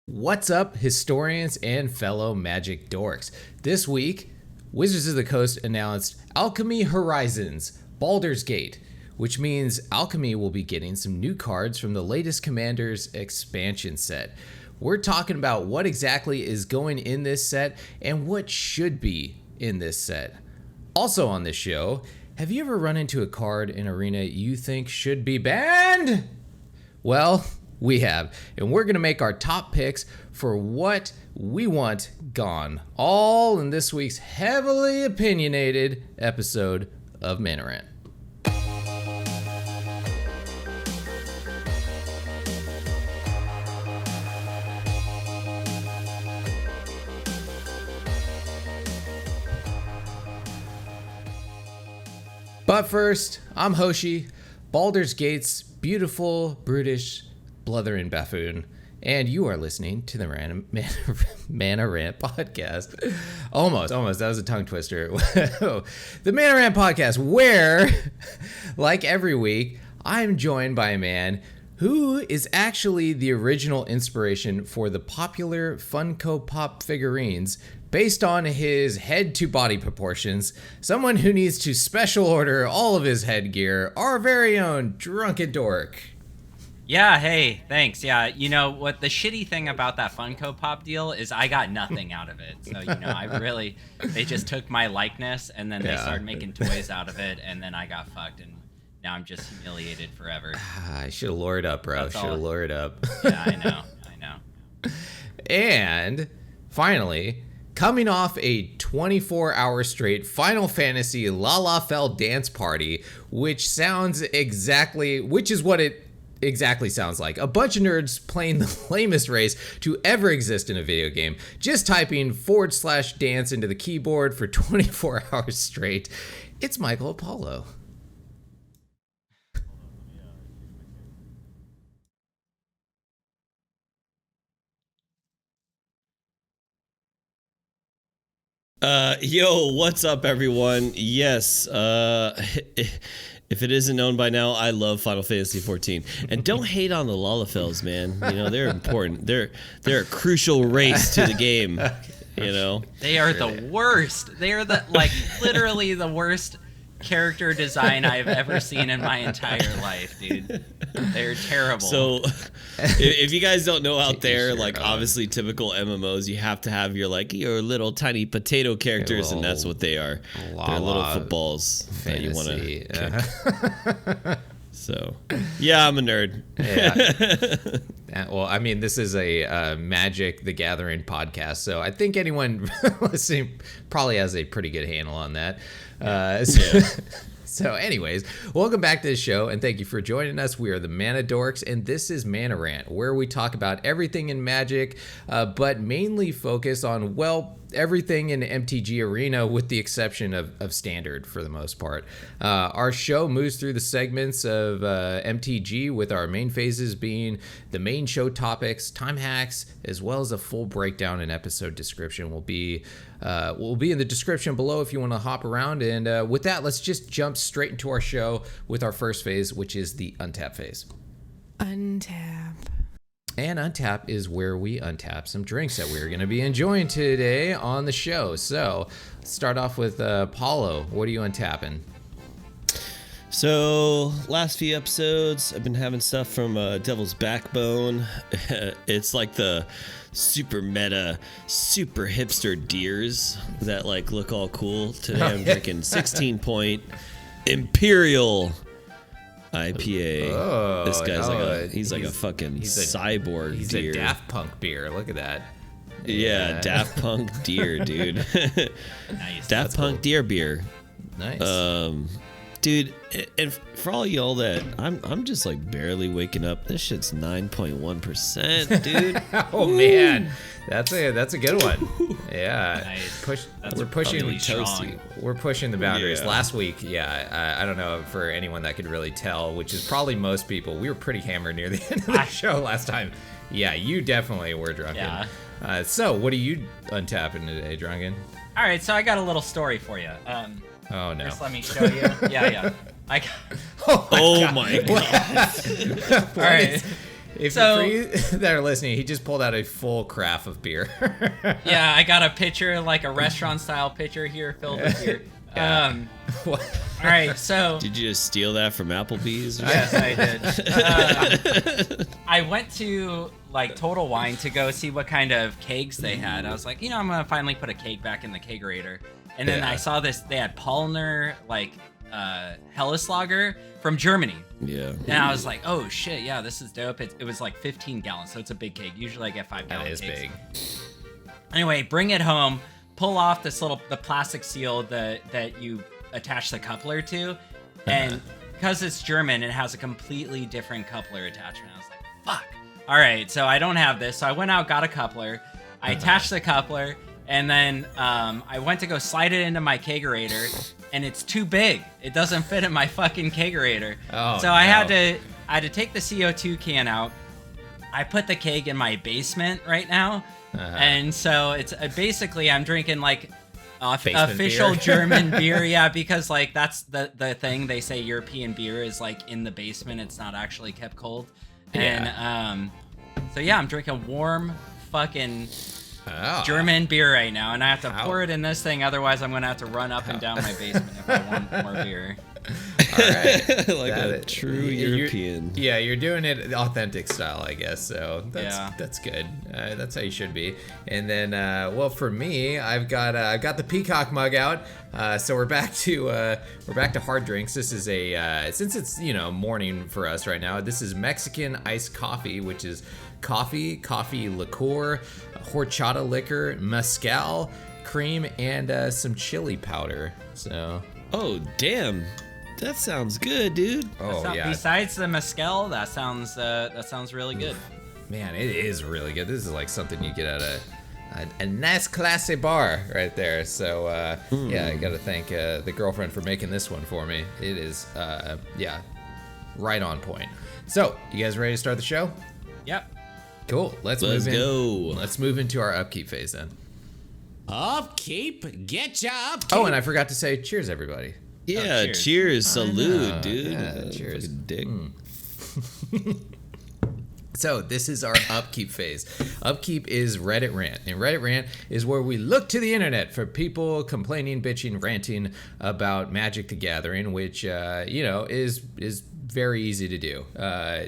What's up, historians and fellow Magic dorks? This week, Wizards of the Coast announced Alchemy Horizons Baldur's Gate, which means Alchemy will be getting some new cards from the latest Commander's expansion set. We're talking about what exactly is going in this set and what should be in this set. Also on this show, have you ever run into a card in Arena you think should be banned? Well, we have, and we're going to make our top picks for what we want gone, all in this week's heavily opinionated episode of Mana Rant. But first, I'm Hoshi, Baldur's Gate's beautiful, brutish, blithering buffoon, and you are listening to the Mana Rant podcast. Almost, that was a tongue twister. The Mana Rant podcast, where, like every week, I'm joined by a man who is actually the original inspiration for the popular Funko Pop figurines based on his head-to-body proportions, someone who needs to special order all of his headgear, our very own Drunken Dork. Yeah, hey, thanks. Yeah, you know what the shitty thing about that Funko Pop deal is I got nothing out of it. So, they just took my likeness and then they started making toys out of it and then I got fucked and now I'm just humiliated forever. I should have lured up, bro. Should have lured up. Yeah, I know. And finally, coming off a 24-hour straight Final Fantasy Lalafell dance party, which is what it exactly sounds like. A bunch of nerds playing the lamest race to ever exist in a video game, just typing /dance into the keyboard for 24 hours straight. It's Michael Apollo. Yo, what's up, everyone? Yes, if it isn't known by now, I love Final Fantasy 14. And don't hate on the Lalafells, man. You know, they're important. They're a crucial race to the game, you know? They are the worst. They are literally the worst character design I've ever seen in my entire life, dude. They're terrible. So, if you guys don't know out there, obviously typical MMOs, you have to have your little tiny potato characters, and that's what they are. They're little footballs that you want to kick. So, yeah, I'm a nerd. Yeah. Well, I mean, this is a Magic the Gathering podcast, so I think anyone listening probably has a pretty good handle on that. So anyways, welcome back to the show, and thank you for joining us. We are the Mana Dorks, and this is Mana Rant, where we talk about everything in Magic, but mainly focus on, everything in MTG Arena with the exception of Standard for the most part. Our show moves through the segments of MTG, with our main phases being the main show topics, time hacks, as well as a full breakdown and episode description will be in the description below if you want to hop around. And with that, let's just jump straight into our show with our first phase, which is the Untap phase. Untap. And Untap is where we untap some drinks that we're going to be enjoying today on the show. So let's start off with Paulo. What are you untapping? So, last few episodes, I've been having stuff from Devil's Backbone. It's like the super meta, super hipster deers that look all cool. Today I'm drinking 16-point Imperial IPA. Oh, this guy's he's like a fucking cyborg he's deer. He's a Daft Punk beer. Look at that. Yeah, Daft Punk deer, dude. Nice. Daft Punk deer beer. Nice. Dude, and for all y'all that I'm just barely waking up. This shit's 9.1%, dude. Oh man, that's a good one. Yeah, Nice. We're pushing really strong. We're pushing the boundaries. Yeah. Last week, I don't know for anyone that could really tell, which is probably most people. We were pretty hammered near the end of the show last time. Yeah, you definitely were drunken. Yeah. So what are you untapping today, Drunken? All right, so I got a little story for you. Oh no. Just let me show you. Yeah. Oh my god. All right. So for you that are listening, he just pulled out a full carafe of beer. yeah, I got a pitcher, like a restaurant style pitcher here filled with beer. Yeah. All right, so Did you just steal that from Applebee's? Or yes, I did. I went to like Total Wine to go see what kind of kegs they had. I was like, I'm gonna finally put a keg back in the kegerator, and then I saw this. They had Paulner like Helleslager from Germany. Yeah. And I was like, oh shit, yeah, this is dope. It was like 15 gallons, so it's a big keg. Usually I get 5-gallon That is kegs. big. Anyway, bring it home, pull off the plastic seal that you attach the coupler to, and because it's German, it has a completely different coupler attachment. I was like, fuck. All right, so I don't have this. So I went out, got a coupler. I attached the coupler, and then I went to go slide it into my kegerator, and it's too big. It doesn't fit in my fucking kegerator. Oh, so I had to take the CO2 can out. I put the keg in my basement right now, and so it's basically I'm drinking like official beer. German beer, yeah, because like that's the thing they say European beer is like in the basement. It's not actually kept cold, and so yeah, I'm drinking warm fucking German beer right now, and I have to pour it in this thing. Otherwise, I'm gonna have to run up and down my basement if I want more beer. All right. Like a true European. You're doing it authentic style, I guess. So Yeah. that's good. That's how you should be. And then, well, for me, I've got the peacock mug out. So we're back to hard drinks. This is since it's morning for us right now. This is Mexican iced coffee, which is coffee liqueur, horchata liquor, mezcal, cream, and some chili powder. So. Oh damn, that sounds good, dude. Oh yeah. Besides the mezcal, that sounds really good. Man, it is really good. This is like something you get at a nice classy bar right there. So yeah, I gotta thank the girlfriend for making this one for me. It is right on point. So you guys ready to start the show? Yep. Cool. Let's go. Let's move into our upkeep phase then. Upkeep, get ya upkeep. Oh, and I forgot to say cheers, everybody. Yeah, cheers. cheers, salute, dude. Yeah, cheers. Fucking dick. So this is our upkeep phase. Upkeep is Reddit Rant, and Reddit Rant is where we look to the internet for people complaining, bitching, ranting about Magic the Gathering, which is very easy to do.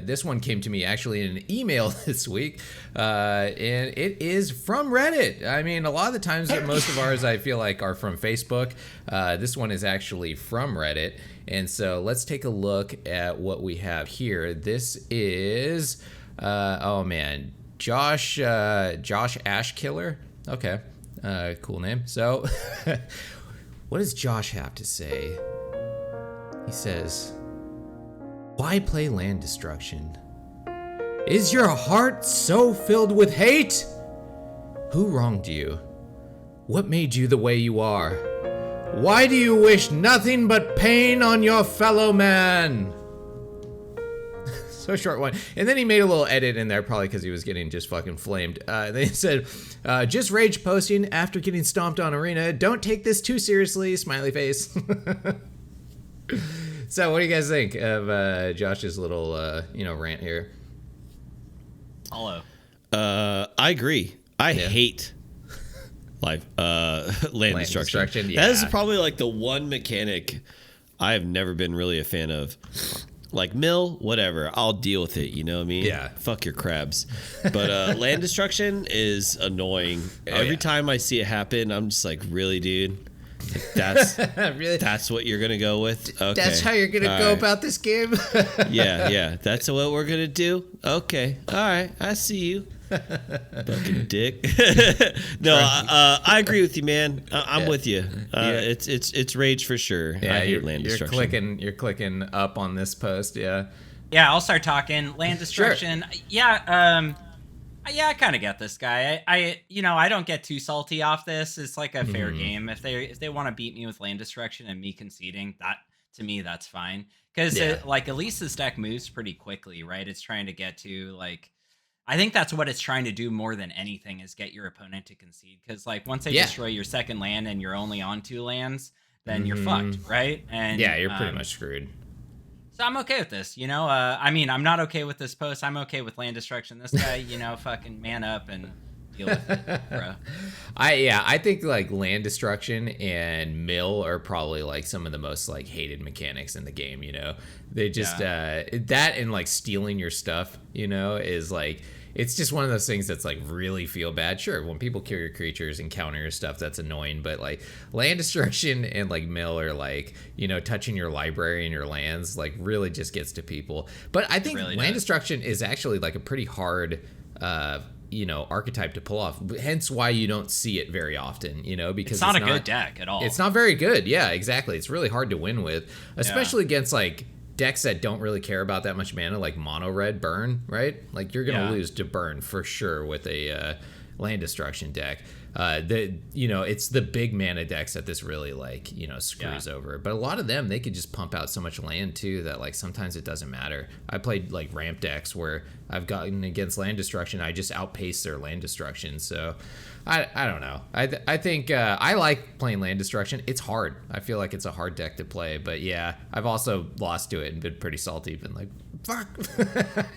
This one came to me actually in an email this week, and it is from Reddit. I mean, a lot of the times that most of ours I feel like are from Facebook. This one is actually from Reddit, and so let's take a look at what we have here. This is Josh Ashkiller. Okay, cool name. So what does Josh have to say? He says, why play land destruction? Is your heart so filled with hate? Who wronged you? What made you the way you are? Why do you wish nothing but pain on your fellow man? So short one. And then he made a little edit in there, probably because he was getting just fucking flamed. They said, just rage posting after getting stomped on arena. Don't take this too seriously, smiley face. So what do you guys think of Josh's little, rant here? Hello. I agree. I hate land destruction. Yeah. That is probably like the one mechanic I have never been really a fan of. Like mill, whatever, I'll deal with it. You know what I mean? Yeah. Fuck your crabs. But land destruction is annoying. Every time I see it happen, I'm just like, really, dude? That's really? That's what you're gonna go with? Okay. That's how you're gonna go about this game? Yeah. That's what we're gonna do? Okay. All right. I see you. Fucking dick. No, I agree with you, man. I'm with you. It's rage for sure. Yeah, I hate land destruction. You're clicking up on this post, yeah. Yeah, I'll start talking land destruction. Sure. Yeah, I kind of get this guy. I don't get too salty off this. It's like a fair game. If they want to beat me with land destruction and me conceding, that to me that's fine. Because at least this deck moves pretty quickly, right? It's trying to get to like. I think that's what it's trying to do more than anything is get your opponent to concede. Because like once they destroy your second land and you're only on 2 lands, then you're fucked, right? And yeah, you're pretty much screwed. So I'm okay with this, I mean, I'm not okay with this post. I'm okay with land destruction. This guy, fucking man up and deal with it, bro. I think like land destruction and mill are probably like some of the most like hated mechanics in the game. They just that and like stealing your stuff. Is like. It's just one of those things that's like really feel bad. Sure, when people kill your creatures and counter your stuff, that's annoying. But like land destruction and like mill or like, touching your library and your lands like really just gets to people. But I think really land destruction is actually like a pretty hard, archetype to pull off. Hence why you don't see it very often, because it's not a good deck at all. It's not very good. Yeah, exactly. It's really hard to win with, especially against like decks that don't really care about that much mana, like mono red burn, right? Like you're gonna lose to burn for sure with a land destruction deck. It's the big mana decks that this really like screws over. But a lot of them, they could just pump out so much land too that like sometimes it doesn't matter. I played like ramp decks where I've gotten against land destruction, I just outpace their land destruction. So I don't know. I think I like playing land destruction. It's hard. I feel like it's a hard deck to play. But yeah, I've also lost to it and been pretty salty. Been like, fuck,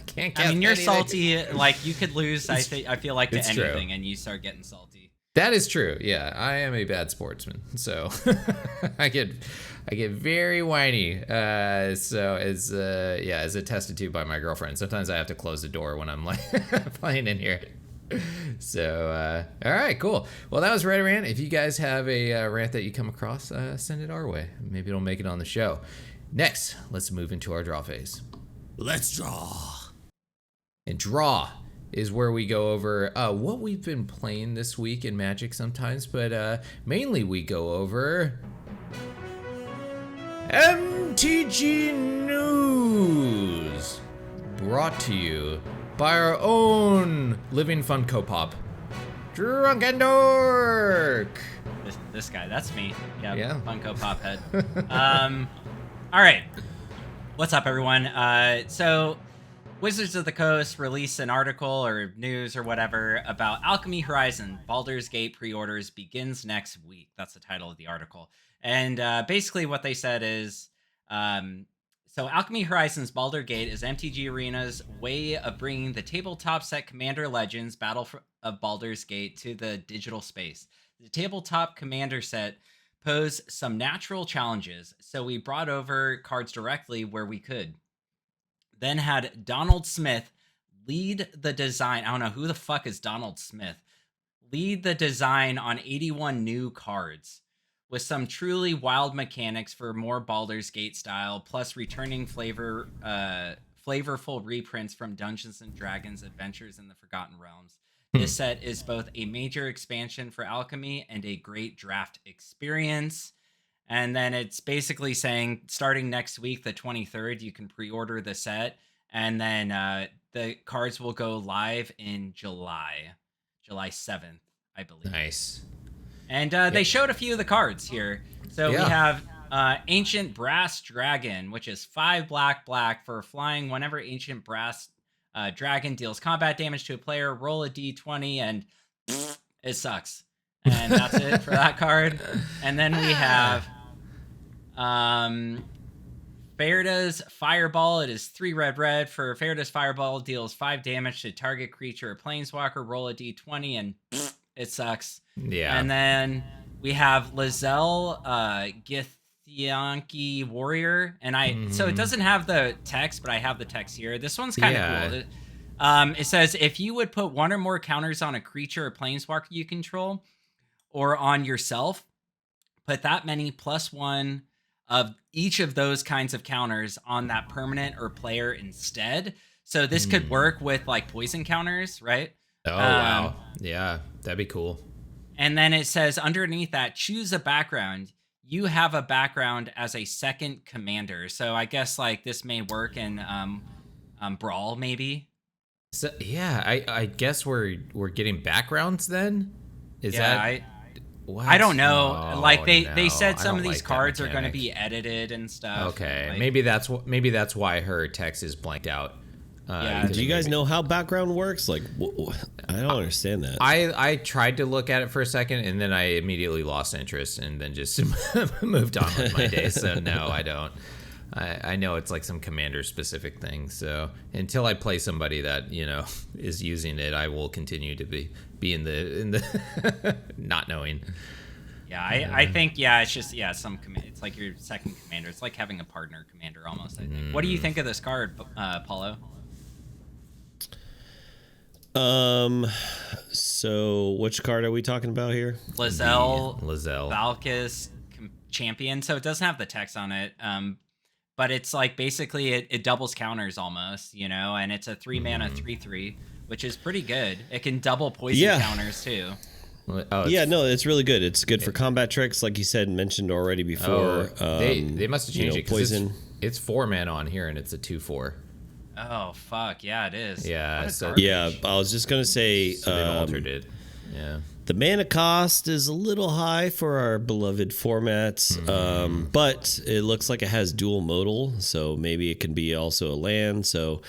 can't. I mean, you're anything. Salty. Like you could lose. I feel like to anything, true. and you start getting salty. That is true. Yeah, I am a bad sportsman, so I get very whiny. So as attested to by my girlfriend, sometimes I have to close the door when I'm like playing in here. So all right, cool. Well, that was Reddit Rant. If you guys have a rant that you come across, send it our way. Maybe it'll make it on the show. Next, let's move into our draw phase. Let's draw. And draw is where we go over what we've been playing this week in Magic sometimes, but mainly we go over MTG News, brought to you by our own living Funko Pop, Drunken Dork. This guy, that's me. Yeah. Funko Pop head. All right. What's up, everyone? So Wizards of the Coast released an article or news or whatever about Alchemy Horizon. Baldur's Gate pre-orders begins next week. That's the title of the article. And basically what they said is, so Alchemy Horizon's Baldur's Gate is MTG Arena's way of bringing the tabletop set Commander Legends Battle of Baldur's Gate to the digital space. The tabletop Commander set posed some natural challenges, so we brought over cards directly where we could. Then had Donald Smith lead the design. I don't know who the fuck is Donald Smith. Lead the design on 81 new cards with some truly wild mechanics for more Baldur's Gate style, plus returning flavorful reprints from Dungeons and Dragons Adventures in the Forgotten Realms. This set is both a major expansion for Alchemy and a great draft experience. And then it's basically saying starting next week, the 23rd, you can pre-order the set. And then the cards will go live in July 7th, I believe. Nice. And they showed a few of the cards here. So we have Ancient Brass Dragon, which is 5 black for flying. Whenever Ancient Brass Dragon deals combat damage to a player, roll a d20 and it sucks. And that's it for that card. And then we have Fairda's Fireball. It is 3 red for Fairda's Fireball, deals 5 damage to target creature or planeswalker, roll a d20 and it sucks. Yeah. And then we have Lizelle Githyanki Warrior. And so it doesn't have the text, but I have the text here. This one's kind of cool. It says, if you would put 1 or more counters on a creature or planeswalker you control, or on yourself, put that many +1 of each of those kinds of counters on that permanent or player instead. So this could work with like poison counters, right? Oh, wow. Yeah, that'd be cool. And then it says underneath that, choose a background. You have a background as a second commander. So I guess like this may work in Brawl maybe. So yeah, I guess we're getting backgrounds then? Is that what? I don't know. Oh, like they said some of these like cards are going to be edited and stuff. Okay, like, maybe that's why her text is blanked out. Do you guys know how background works? Like, I don't understand that. I tried to look at it for a second, and then I immediately lost interest, and then just moved on with my day. So no, I don't. I know it's like some commander specific thing. So until I play somebody that is using it, I will continue to be in the not knowing. Yeah, I think it's just some command. It's like your second commander. It's like having a partner commander almost. I think. What do you think of this card, Paulo? So which card are we talking about here? Lizelle Lizelle Valkis champion. So it doesn't have the text on it. But it's like basically it doubles counters almost, and it's a 3-mana 3/3, which is pretty good. It can double poison counters too. Oh, it's really good. It's good for combat tricks, like you said, mentioned already before. They must have changed it because poison. It's 4 mana on here and it's a 2/4. Oh fuck yeah, it is. Yeah, I was just gonna say they altered it. Yeah. The mana cost is a little high for our beloved formats, but it looks like it has dual modal, so maybe it can be also a land. So,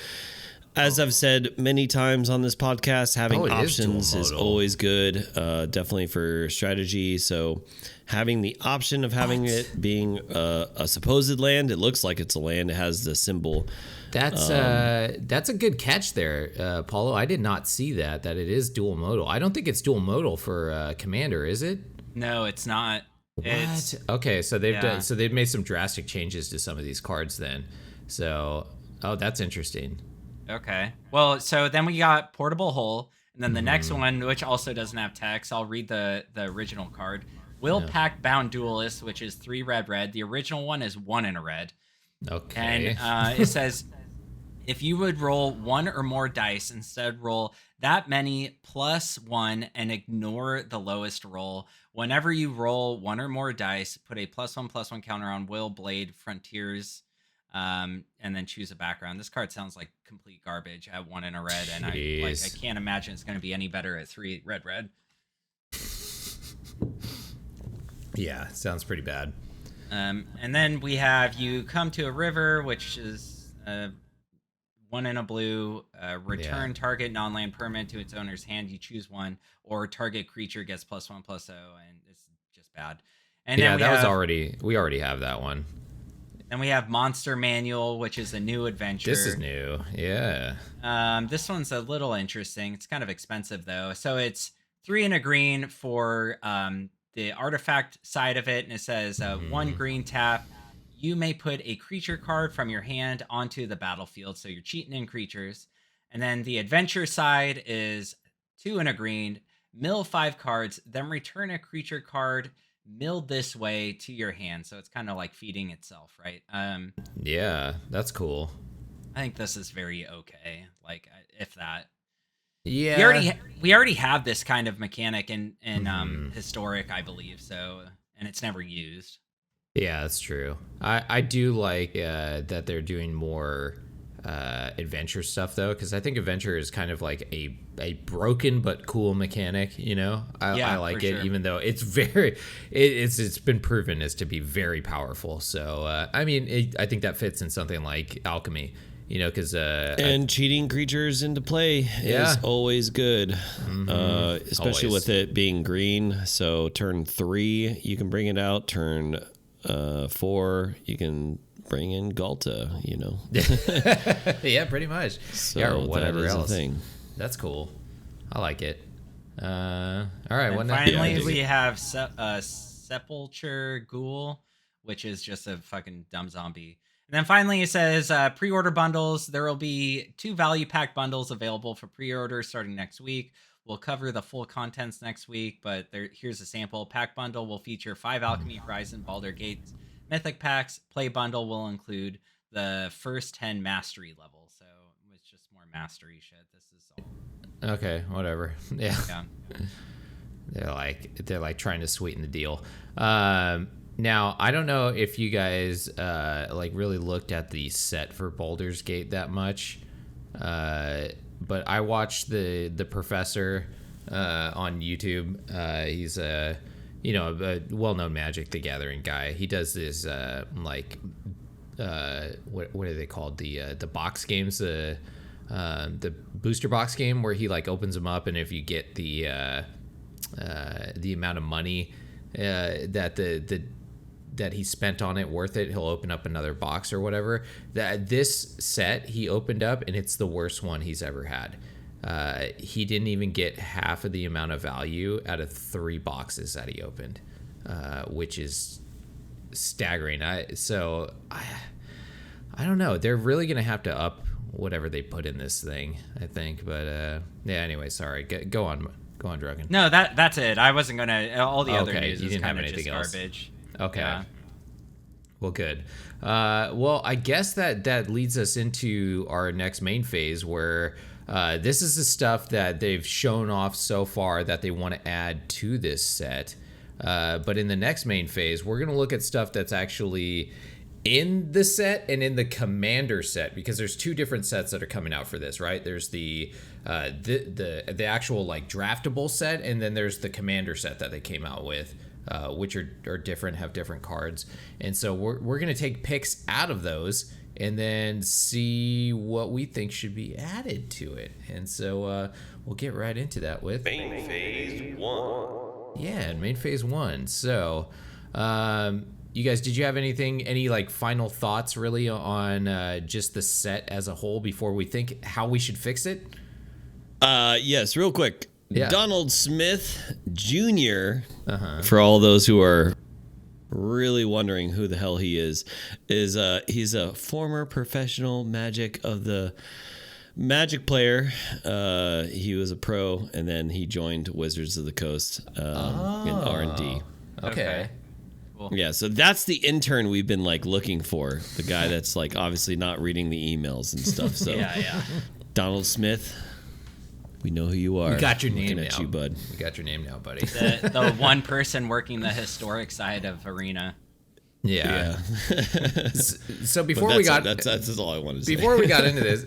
as I've said many times on this podcast, having options is always good, definitely for strategy. So, having the option of having it being a supposed land, it looks like it's a land. It has the symbol. That's a good catch there, Paulo. I did not see that it is dual modal. I don't think it's dual modal for Commander, is it? No, it's not. What? Okay, so they've made some drastic changes to some of these cards then. So, that's interesting. Okay. Well, so then we got Portable Hull, and then the next one, which also doesn't have text. I'll read the original card. Will Pack Bound Duelist, which is 3 red. The original one is 1 in a red. Okay. And it says, if you would roll 1 or more dice, instead roll that many plus 1 and ignore the lowest roll. Whenever you roll 1 or more dice, put a +1/+1 counter on Will Blade Frontiers, and then choose a background. This card sounds like complete garbage at 1 in a red, and I can't imagine it's going to be any better at 3 red. Yeah, sounds pretty bad. And then we have you come to a river, which is 1 in a blue. Return target non-land permanent to its owner's hand. You choose one, or target creature gets +1/+0, and it's just bad. And yeah, we already have that one. Then we have Monster Manual, which is a new adventure. This is new, yeah. This one's a little interesting. It's kind of expensive though. So it's 3 and a green for the artifact side of it, and it says 1 green tap. You may put a creature card from your hand onto the battlefield, so you're cheating in creatures. And then the adventure side is 2 and a green, mill 5 cards, then return a creature card milled this way to your hand. So it's kind of like feeding itself, right? Yeah, that's cool. I think this is very okay, like if that. Yeah, we already have this kind of mechanic in historic, I believe. So, and it's never used. Yeah, that's true. I do like that they're doing more adventure stuff though, because I think adventure is kind of like a broken but cool mechanic. I like it, even though it's it's been proven as to be very powerful. So I think that fits in something like alchemy. Because and cheating creatures into play is always good, especially with it being green. So turn 3, you can bring it out. Turn 4, you can bring in Galta. Yeah, pretty much. So or whatever else. Thing. That's cool. I like it. All right. And finally, we have Sepulture Ghoul, which is just a fucking dumb zombie. And then finally, it says pre-order bundles. There will be 2 value pack bundles available for pre-order starting next week. We'll cover the full contents next week, but here's a sample. Pack bundle will feature 5 Alchemy Horizon Baldur's Gate Mythic packs. Play bundle will include the first 10 mastery levels. So it's just more mastery shit. This is all. Okay, whatever. Yeah. They're like trying to sweeten the deal. Now, I don't know if you guys really looked at the set for Baldur's Gate that much, but I watched the professor on YouTube. He's a well-known Magic the Gathering guy. He does this what are they called, the box games, the booster box game where he opens them up, and if you get the amount of money that that he spent on it worth it, he'll open up another box or whatever. That this set he opened up, and it's the worst one he's ever had. He didn't even get half of the amount of value out of 3 boxes that he opened, which is staggering. I don't know. They're really gonna have to up whatever they put in this thing, I think. But yeah. Anyway, sorry. Go on, Druggan. No, that's it. I wasn't gonna. All the other Okay, news you is didn't have kind of just anything else. garbage. Okay. Yeah. Well, good. Well, I guess that leads us into our next main phase, where this is the stuff that they've shown off so far that they want to add to this set. But in the next main phase, we're going to look at stuff that's actually in the set and in the commander set, because there's 2 different sets that are coming out for this, right? There's the actual like draftable set, and then there's the commander set that they came out with, which are different, have different cards. And so we're going to take picks out of those and then see what we think should be added to it. And so we'll get right into that with Main phase 1. Yeah, main phase 1. So you guys, did you have any like final thoughts really on just the set as a whole before we think how we should fix it? Yes, real quick. Yeah. Donald Smith Jr., for all those who are really wondering who the hell he is he's a former professional Magic player. He was a pro, and then he joined Wizards of the Coast in R&D. Okay. Cool. Yeah, so that's the intern we've been like looking for. The guy that's like obviously not reading the emails and stuff. So Yeah. Donald Smith, we know who you are. We got your name Looking now. at you, bud. We got your name now, buddy. The one person working the historic side of Arena. Yeah. So before But we got that's all I wanted to say. before we got into this,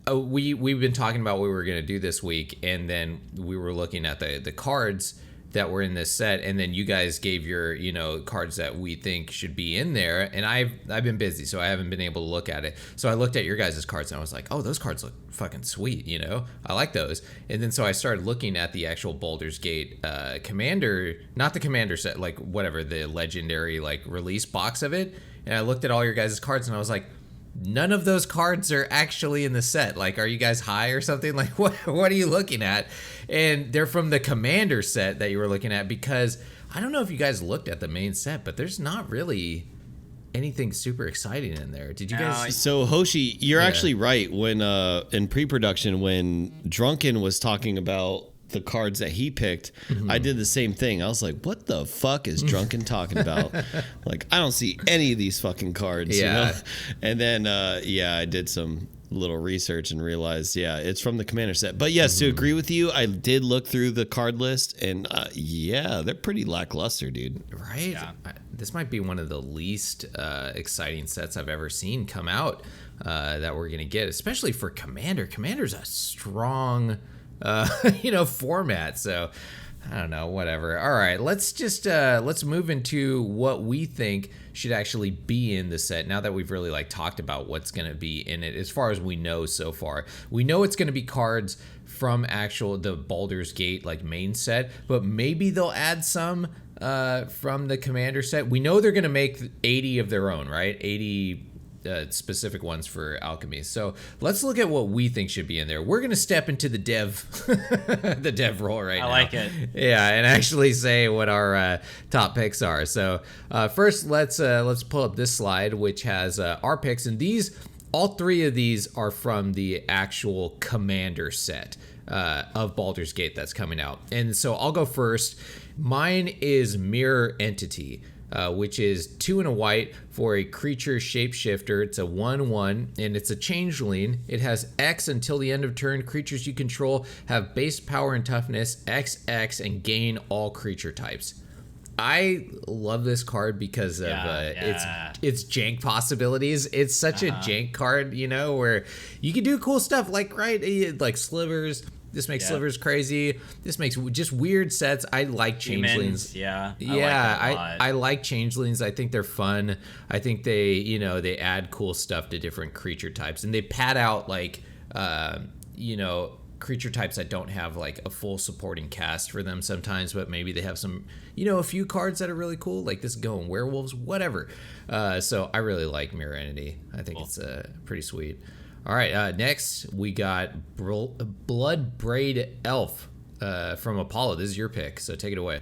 we've been talking about what we were going to do this week, and then we were looking at the cards that were in this set, and then you guys gave your cards that we think should be in there, and I've been busy, so I haven't been able to look at it. So I looked at your guys' cards, and I was like, oh, those cards look fucking sweet, I like those. And then so I started looking at the actual Baldur's Gate commander, not the commander set, like whatever, the legendary like release box of it, and I looked at all your guys' cards, and I was like, none of those cards are actually in the set. Like, are you guys high or something? Like, what are you looking at? And they're from the commander set that you were looking at, because I don't know if you guys looked at the main set, but there's not really anything super exciting in there. Did you guys? So Hoshi, you're actually right. When in pre-production, when Drunken was talking about the cards that he picked, I did the same thing. I was like, what the fuck is Drunken talking about? Like, I don't see any of these fucking cards. Yeah. And then I did some little research and realized it's from the commander set. But yes, to agree with you, I did look through the card list, and they're pretty lackluster, dude. Right? Yeah. This might be one of the least exciting sets I've ever seen come out that we're gonna get, especially for Commander. Commander's a strong format. So I don't know, whatever. All right, let's just let's move into what we think should actually be in the set, now that we've really like talked about what's going to be in it. As far as we know so far, we know it's going to be cards from the Baldur's Gate like main set, but maybe they'll add some from the commander set. We know they're going to make 80 of their own, right? 80 specific ones for alchemy. So let's look at what we think should be in there. We're gonna step into the dev the dev role right now. I like it. Yeah, and actually say what our top picks are. So first, let's pull up this slide, which has our picks, and all 3 of these are from the actual commander set of Baldur's Gate that's coming out. And so I'll go first. Mine is Mirror Entity, which is 2 and a white for a creature shapeshifter. It's a 1/1, and it's a changeling. It has X until the end of turn. Creatures you control have base power and toughness, XX, and gain all creature types. I love this card because of its jank possibilities. It's such a jank card, where you can do cool stuff like slivers. This makes slivers crazy. This makes just weird sets. I like changelings. I like changelings. I think they're fun. I think they add cool stuff to different creature types, and they pad out creature types that don't have like a full supporting cast for them sometimes, but maybe they have some, a few cards that are really cool, like this going werewolves, whatever. So I really like Mirror Entity. I think it's pretty sweet. All right, next we got Bloodbraid Elf from Apollo. This is your pick, so take it away.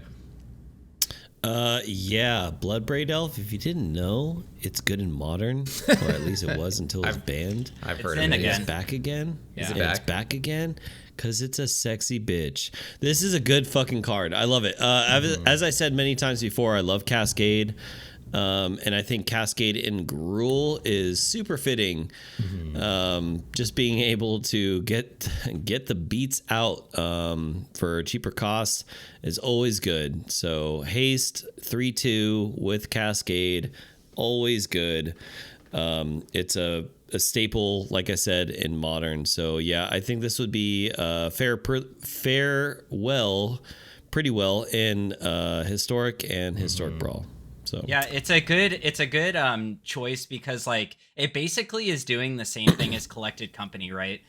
Yeah, Bloodbraid Elf. If you didn't know, it's good in Modern, or at least it was until it was banned. I've heard of it. It's back again. Yeah. It's back again because it's a sexy bitch. This is a good fucking card. I love it. As I said many times before, I love Cascade. And I think Cascade in Gruul is super fitting. Just being able to get the beats out for cheaper costs is always good. So haste 3/2 with Cascade, always good. It's a staple, like I said, in Modern. So yeah, I think this would be pretty well in Historic and Historic Brawl. So yeah, it's a good choice because like it basically is doing the same thing as Collected Company, right?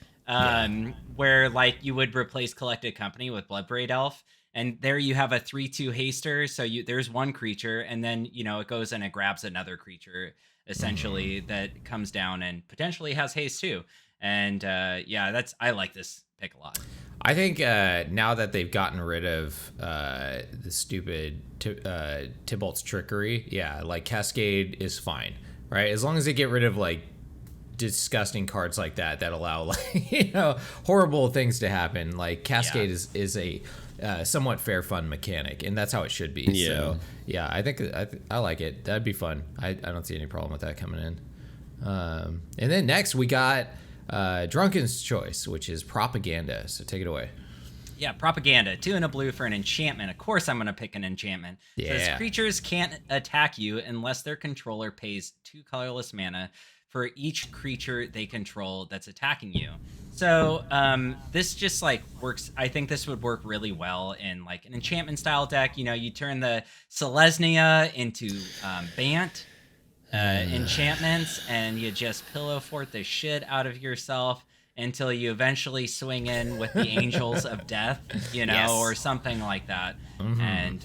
Where like you would replace Collected Company with Bloodbraid Elf, and there you have a 3/2 haster. So there's one creature, and then it goes and it grabs another creature essentially that comes down and potentially has haste too. And I like this pick a lot. I think now that they've gotten rid of the stupid Tybalt's Trickery, like Cascade is fine, right? As long as they get rid of like disgusting cards like that allow like horrible things to happen. Like Cascade is a somewhat fair fun mechanic, and that's how it should be. Yeah. So yeah, I think I like it. That'd be fun. I don't see any problem with that coming in. And then next we got Drunken's Choice, which is Propaganda. So take it away. Yeah, Propaganda. 2 and a blue for an enchantment. Of course I'm going to pick an enchantment. Yeah. Says creatures can't attack you unless their controller pays 2 colorless mana for each creature they control that's attacking you. So this just like works. I think this would work really well in like an enchantment style deck. You turn the Selesnya into Bant. Enchantments, and you just pillow fort the shit out of yourself until you eventually swing in with the Angels of Death, Yes. or something like that, and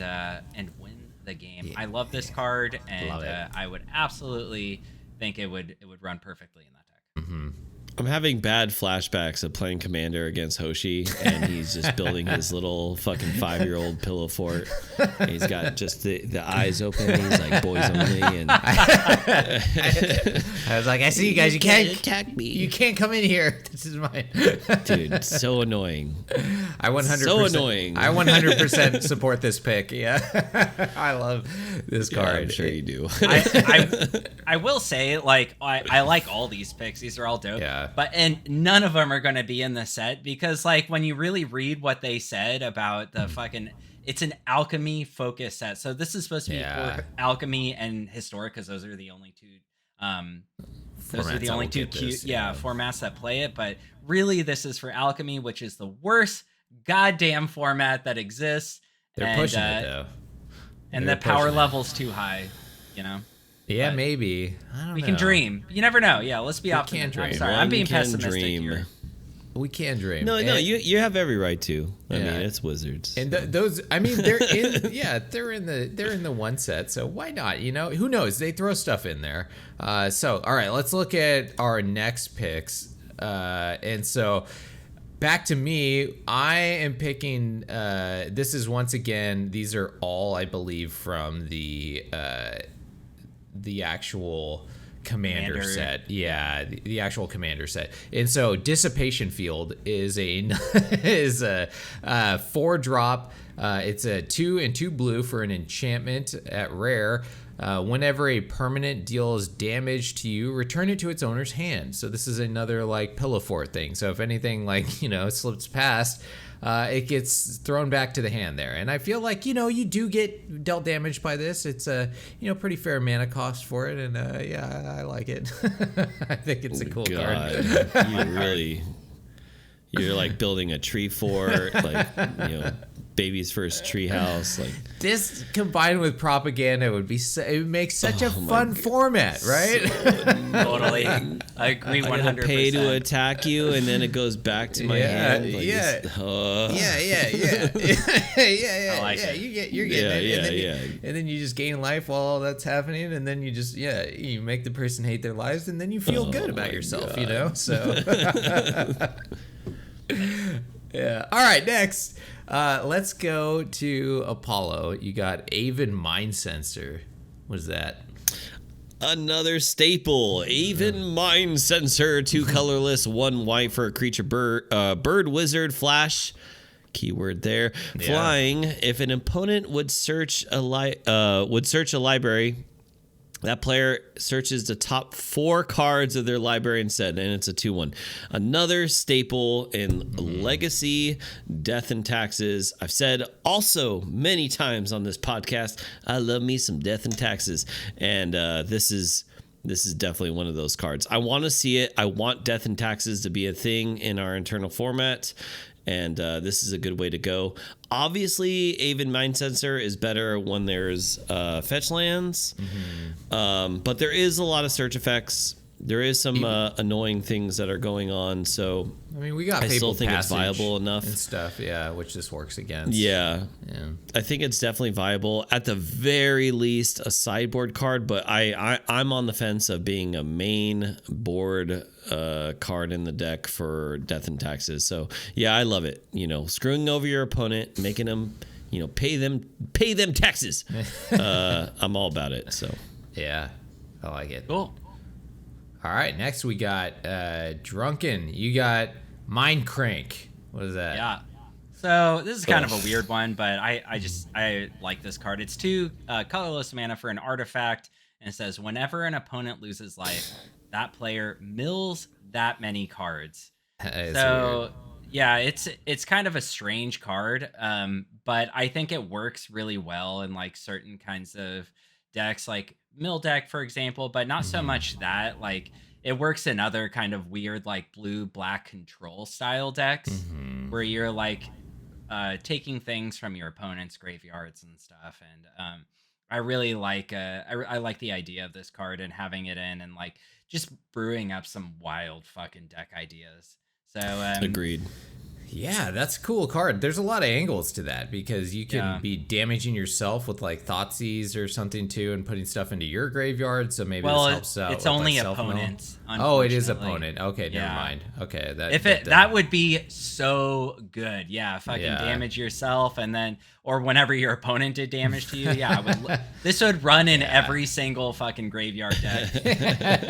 win the game. Yeah. I love this card, and I would absolutely think it would run perfectly in that deck. I'm having bad flashbacks of playing Commander against Hoshi, and he's just building his little fucking 5-year-old pillow fort. And he's got just the eyes open. He's like, boys only. And I was like, I see you guys. You can't attack me. You can't come in here. This is mine. Dude, so annoying. I 100%. So annoying. I 100% support this pick. Yeah, I love this card. Yeah, I'm sure you do. I will say, like, I like all these picks. These are all dope. Yeah. And none of them are going to be in the set because, like, when you really read what they said about the fucking, it's an alchemy focus set. So this is supposed to be for alchemy and historic because those are the only two. Formats that play it. But really, this is for alchemy, which is the worst goddamn format that exists. They're pushing it though, and the power level's too high. Yeah, but maybe. I don't know. We can dream. You never know. Yeah, let's be optimistic. I'm sorry, I'm being pessimistic here. We can dream. No, you have every right to. I mean, it's Wizards. And those, I mean, they're in the one set, so why not? Who knows? They throw stuff in there. So all right, let's look at our next picks. And so back to me, I am picking. This is once again. These are all, I believe, from the actual commander set. Yeah, the actual commander set. And so Dissipation Field is a 4-drop. It's a 2 and 2 blue for an enchantment at rare. Whenever a permanent deals damage to you, return it to its owner's hand. So this is another like pillow fort thing. So if anything like slips past, it gets thrown back to the hand there. And I feel like, you do get dealt damage by this. It's a, pretty fair mana cost for it. And I like it. I think it's a cool card. You're like building a tree fort, like, baby's first treehouse. Like this combined with propaganda would be it would make such a fun format, right? Totally. I agree 100%. I'm gonna pay to attack you, and then it goes back to my hand. Like yeah. I like it. You're getting it. And then you just gain life while all that's happening, and then you just you make the person hate their lives, and then you feel good about yourself, you know. So yeah. All right, next. Let's go to Apollo. You got Aven Mind Sensor. What is that? Another staple. Aven Mind Sensor. 2 colorless, 1 white for a creature bird wizard flash. Keyword there. Yeah. Flying. If an opponent would search a library, that player searches the top 4 cards of their library instead, and it's a 2/1. Another staple in Legacy, Death and Taxes. I've said also many times on this podcast, I love me some Death and Taxes, and this is definitely one of those cards. I want to see it. I want Death and Taxes to be a thing in our internal format. And this is a good way to go. Obviously, Aven Mind Sensor is better when there's fetch lands. But there is a lot of search effects. There is some annoying things that are going on. So I mean, we got. I still think it's viable enough and stuff. Yeah, which this works against. Yeah. I think it's definitely viable. At the very least, a sideboard card. But I'm on the fence of being a main board card in the deck for Death and Taxes. So yeah, I love it. You know, screwing over your opponent, making them, pay them taxes. I'm all about it. So yeah, I like it. Cool. All right, next we got Drunken. You got Mind Crank. What is that? Yeah. So this is kind of a weird one, but I like this card. It's 2 colorless mana for an artifact, and it says whenever an opponent loses life, that player mills that many cards. So weird. Yeah, it's kind of a strange card, but I think it works really well in like certain kinds of decks, like Mill deck, for example, but not so much that. Like it works in other kind of weird like blue-black control style decks where you're like taking things from your opponent's graveyards and stuff. And I really like I like the idea of this card and having it in and like just brewing up some wild fucking deck ideas. So agreed. Yeah, that's a cool card. There's a lot of angles to that because you can be damaging yourself with like Thoughtseize or something too and putting stuff into your graveyard. So maybe this helps out. It's only opponents. Oh, it is opponent. Okay, never mind. Okay, that would be so good. Yeah, fucking damage yourself and then or whenever your opponent did damage to you. Yeah, this would run in every single fucking graveyard deck.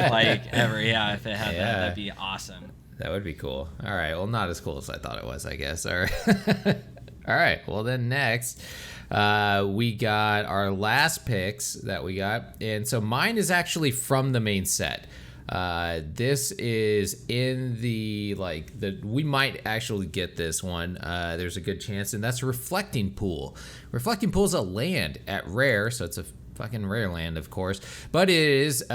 Like ever. Yeah, if it had that, that'd be awesome. That would be cool. All right. Well, not as cool as I thought it was, I guess. All right. All right. Well, then next, we got our last picks that we got. And so mine is actually from the main set. This is in we might actually get this one. There's a good chance. And that's Reflecting Pool. Reflecting Pool is a land at rare. So it's a fucking rare land, of course. But it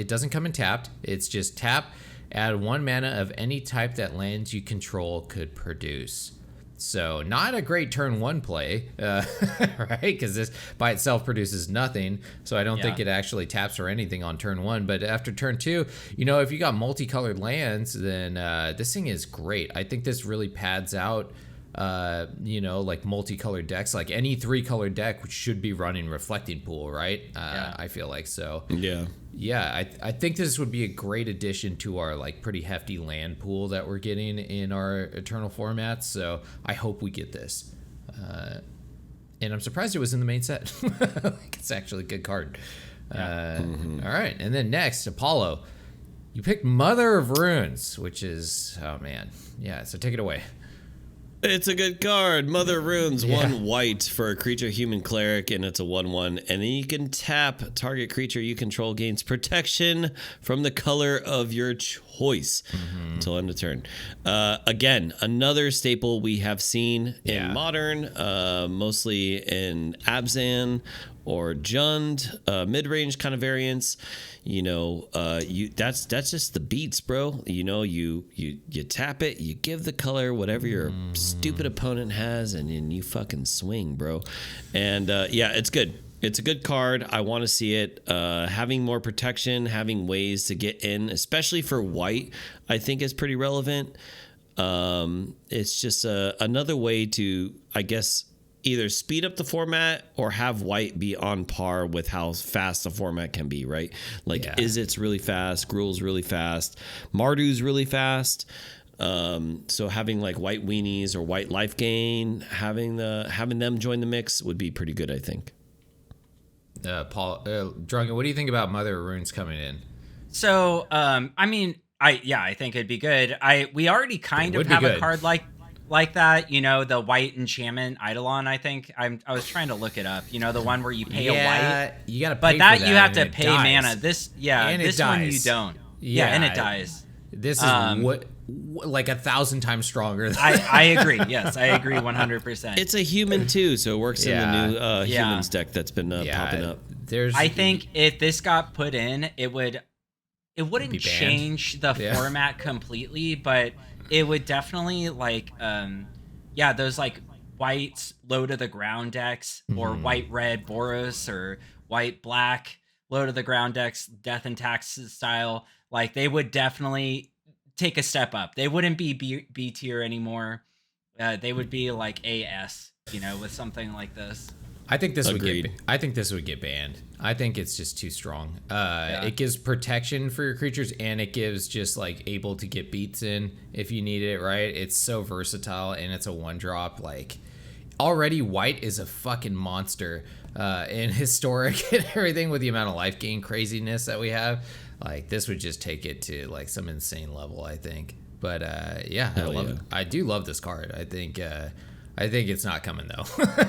doesn't come in tapped. It's just tap. Add 1 mana of any type that lands you control could produce. So not a great turn 1 play, right? Because this by itself produces nothing. So I don't think it actually taps or anything on turn 1. But after turn 2, if you got multicolored lands, then this thing is great. I think this really pads out, like multicolored decks. Like any 3-color deck should be running Reflecting Pool, right? I feel like so. Yeah, I think this would be a great addition to our like pretty hefty land pool that we're getting in our Eternal formats. So I hope we get this. And I'm surprised it was in the main set. It's actually a good card. All right, and then next, Apollo. You picked Mother of Runes, which is, oh man. Yeah, so take it away. It's a good card. Mother Runes, 1 white for a creature human cleric, and it's a 1/1. And then you can tap target creature you control gains protection from the color of your choice. choice until end of turn. Again, another staple we have seen in Modern, mostly in Abzan or Jund, mid-range kind of variants. You know, that's just the beats, bro. You know, you tap it, you give the color whatever your stupid opponent has, and then you fucking swing, bro. And it's good. It's a good card. I want to see it. Having more protection, having ways to get in, especially for white, I think is pretty relevant. It's just another way to, I guess, either speed up the format or have white be on par with how fast the format can be, right? Like, Izzet's really fast, Gruul's really fast, Mardu's really fast. So having like white weenies or white life gain, having them join the mix would be pretty good, I think. Paul, Drunken, what do you think about Mother of Runes coming in? So, I mean, I think it'd be good. We already kind of have a card like that, you know, the white enchantment Eidolon. I think I was trying to look it up. You know, the one where you pay a white. You gotta pay but for that that you have to and pay dies. mana. This one you don't. Yeah, and it dies. This is like 1,000 times stronger. I agree. Yes, I agree 100%. It's a human too, so it works in the new humans deck that's been popping up. I think if this got put in, it wouldn't change the format completely, but it would definitely like those like white low to the ground decks or white red Boros or white black low to the ground decks, Death and Taxes style. Like they would definitely take a step up. They wouldn't be B tier anymore. They would be like AS, you know, with something like this. I think this would get banned. I think it's just too strong. It gives protection for your creatures, and it gives just like able to get beats in if you need it, right? It's so versatile, and it's a 1-drop. Like, already white is a fucking monster in historic and everything with the amount of life gain craziness that we have. Like, this would just take it to like some insane level, I think. But I do love this card. I think it's not coming though.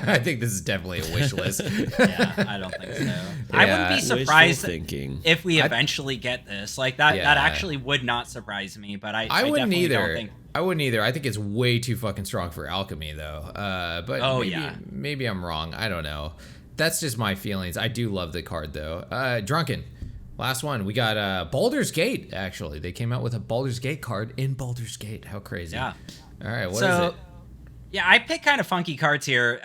I think this is definitely a wish list. I don't think so. I wouldn't be surprised if we eventually get this. Like that actually would not surprise me, but I wouldn't either. I wouldn't either. I think it's way too fucking strong for alchemy though. But maybe I'm wrong. I don't know. That's just my feelings. I do love the card though. Drunken. Last one. We got Baldur's Gate, actually. They came out with a Baldur's Gate card in Baldur's Gate. How crazy. Yeah. All right, what is it? Yeah, I picked kind of funky cards here.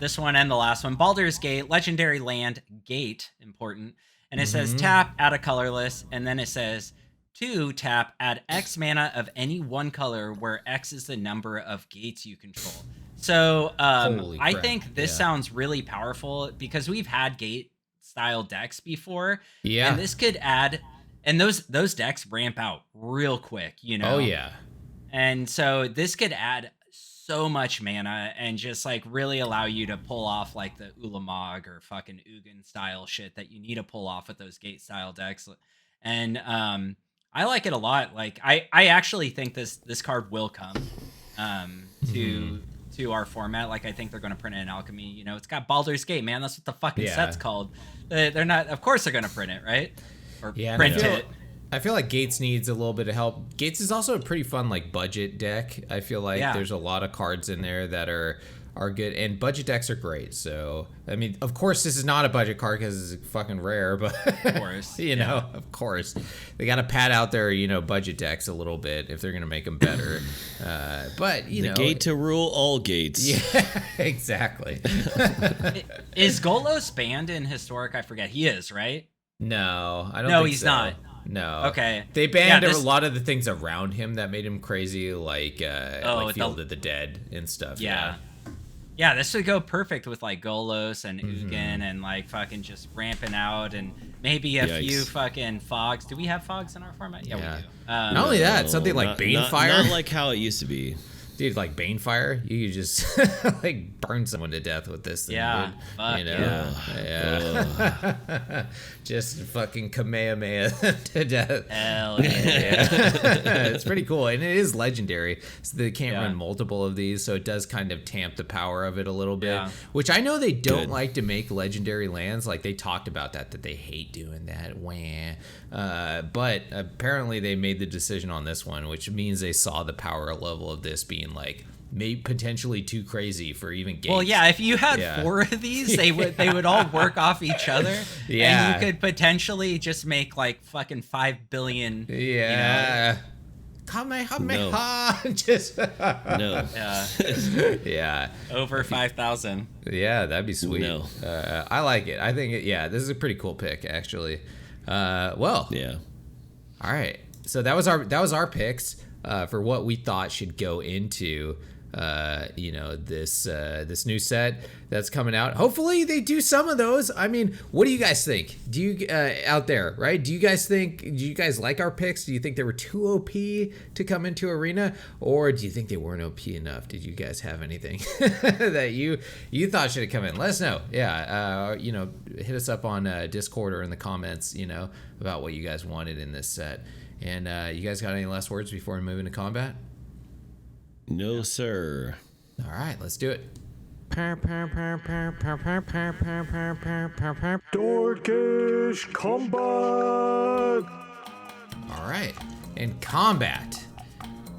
This one and the last one. Baldur's Gate, legendary land, gate, important. And it says tap, add a colorless, and then it says 2, tap, add X mana of any one color where X is the number of gates you control. So I think this sounds really powerful because we've had gate style decks before. Yeah. And this could add, and those decks ramp out real quick, you know? Oh, yeah. And so this could add so much mana and just like really allow you to pull off like the Ulamog or fucking Ugin style shit that you need to pull off with those gate style decks. And I like it a lot. Like I actually think this card will come to our format. Like I think they're going to print it in Alchemy. You know, it's got Baldur's Gate, man. That's what the fucking set's called. They're not, of course they're going to print it, right? Or print it. I feel like Gates needs a little bit of help. Gates is also a pretty fun like budget deck. I feel like there's a lot of cards in there that are good, and budget decks are great. So I mean, of course, this is not a budget card because it's fucking rare, but of course, you know, of course, they got to pad out their budget decks a little bit if they're gonna make them better. But you know, gate to rule all gates. Yeah, exactly. Is Golos banned in Historic? I forget. He is, right? No, I don't. No, think he's so. not. No. Okay. They banned a lot of the things around him that made him crazy, like Field of the Dead and stuff. Yeah. Yeah, this would go perfect with like Golos and Ugin and like fucking just ramping out and maybe a few fucking fogs. Do we have fogs in our format? Yeah. We do. Not only that, something like Banefire. Not like how it used to be. Dude, like Banefire, you could just like burn someone to death with this thing. Yeah, dude. fuck You know? Yeah. Just fucking Kamehameha to death. Hell yeah. It's pretty cool, and it is legendary. So they can't Yeah. run multiple of these, so it does kind of tamp the power of it a little bit. Yeah. Which I know they don't Good. like to make legendary lands. Like they talked about that they hate doing that. But apparently they made the decision on this one, which means they saw the power level of this being like maybe potentially too crazy for even games. Well, yeah, if you had Yeah. 4 of these, they would all work off each other. Yeah. And you could potentially just make like fucking 5 billion. Yeah. Kamehameha. Just No. You know, yeah. over 5,000. Yeah, that'd be sweet. No. I like it. I think this is a pretty cool pick actually. Well, Yeah. all right. So that was our picks for what we thought should go into this new set that's coming out. Hopefully they do some of those. I mean, what do you guys think? Do you out there, right? Do you guys like our picks? Do you think they were too OP to come into Arena, or do you think they weren't OP enough? Did you guys have anything that you thought should have come in? Let us know. Yeah, hit us up on Discord or in the comments, about what you guys wanted in this set. And you guys got any last words before we move into combat? No, sir. All right, let's do it. Dorkish combat. All right, and combat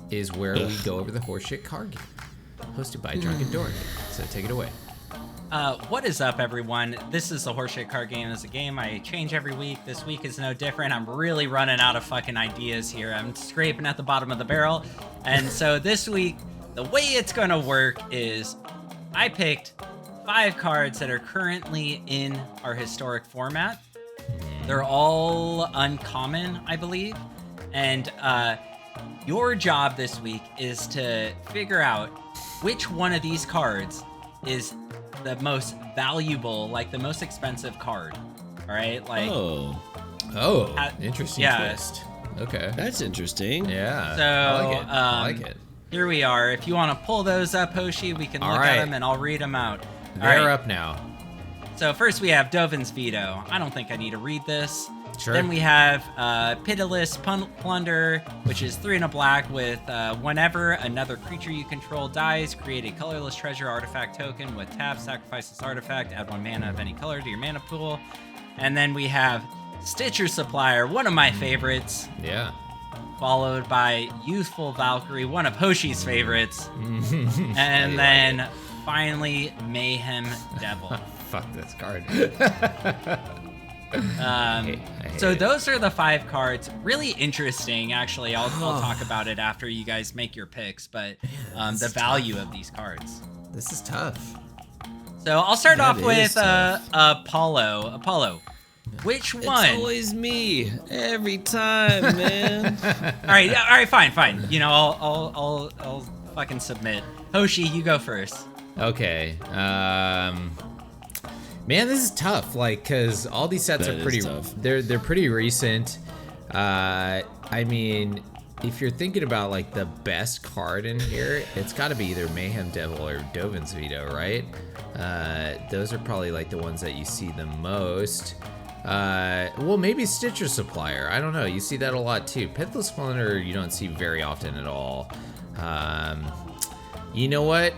is where we go over the horseshit card game, hosted by Drunken Dork. So take it away. What is up, everyone? This is the Horseshit Card Game. It's a game I change every week. This week is no different. I'm really running out of fucking ideas here. I'm scraping at the bottom of the barrel. And so this week, the way it's going to work is I picked 5 cards that are currently in our historic format. They're all uncommon, I believe. And your job this week is to figure out which one of these cards is the most valuable, like the most expensive card. All right, like Oh, Interesting yeah. twist. Okay. that's interesting. Yeah. So, I like it. I like it. here we are. If you want to pull those up, Hoshi, we can All look right. at them and I'll read them out. All They're right. up now. So first we have Dovin's Veto. I don't think I need to read this. Sure. Then we have Pitiless Plunder, which is 3 and a black with whenever another creature you control dies, create a colorless treasure artifact token with tap, sacrifice this artifact, add 1 mana of any color to your mana pool. And then we have Stitcher Supplier, one of my favorites, Yeah. followed by Youthful Valkyrie, one of Hoshi's favorites. I And like then finally Mayhem Devil. Fuck this card. I hate So it. those are the 5 cards. Really interesting, actually. I'll talk about it after you guys make your picks, but the value of these cards. This is tough. So I'll start That off is with tough. Apollo. Apollo, which one? It's always me every time, man. All right, fine. You know, I'll fucking submit. Hoshi, you go first. Okay. Man, this is tough. Like, cause all these sets That are is pretty. tough. They're pretty recent. I mean, if you're thinking about like the best card in here, it's got to be either Mayhem Devil or Dovin's Veto, right? Those are probably like the ones that you see the most. Well, maybe Stitcher Supplier. I don't know. You see that a lot too. Pitiless Plunder you don't see very often at all. You know what?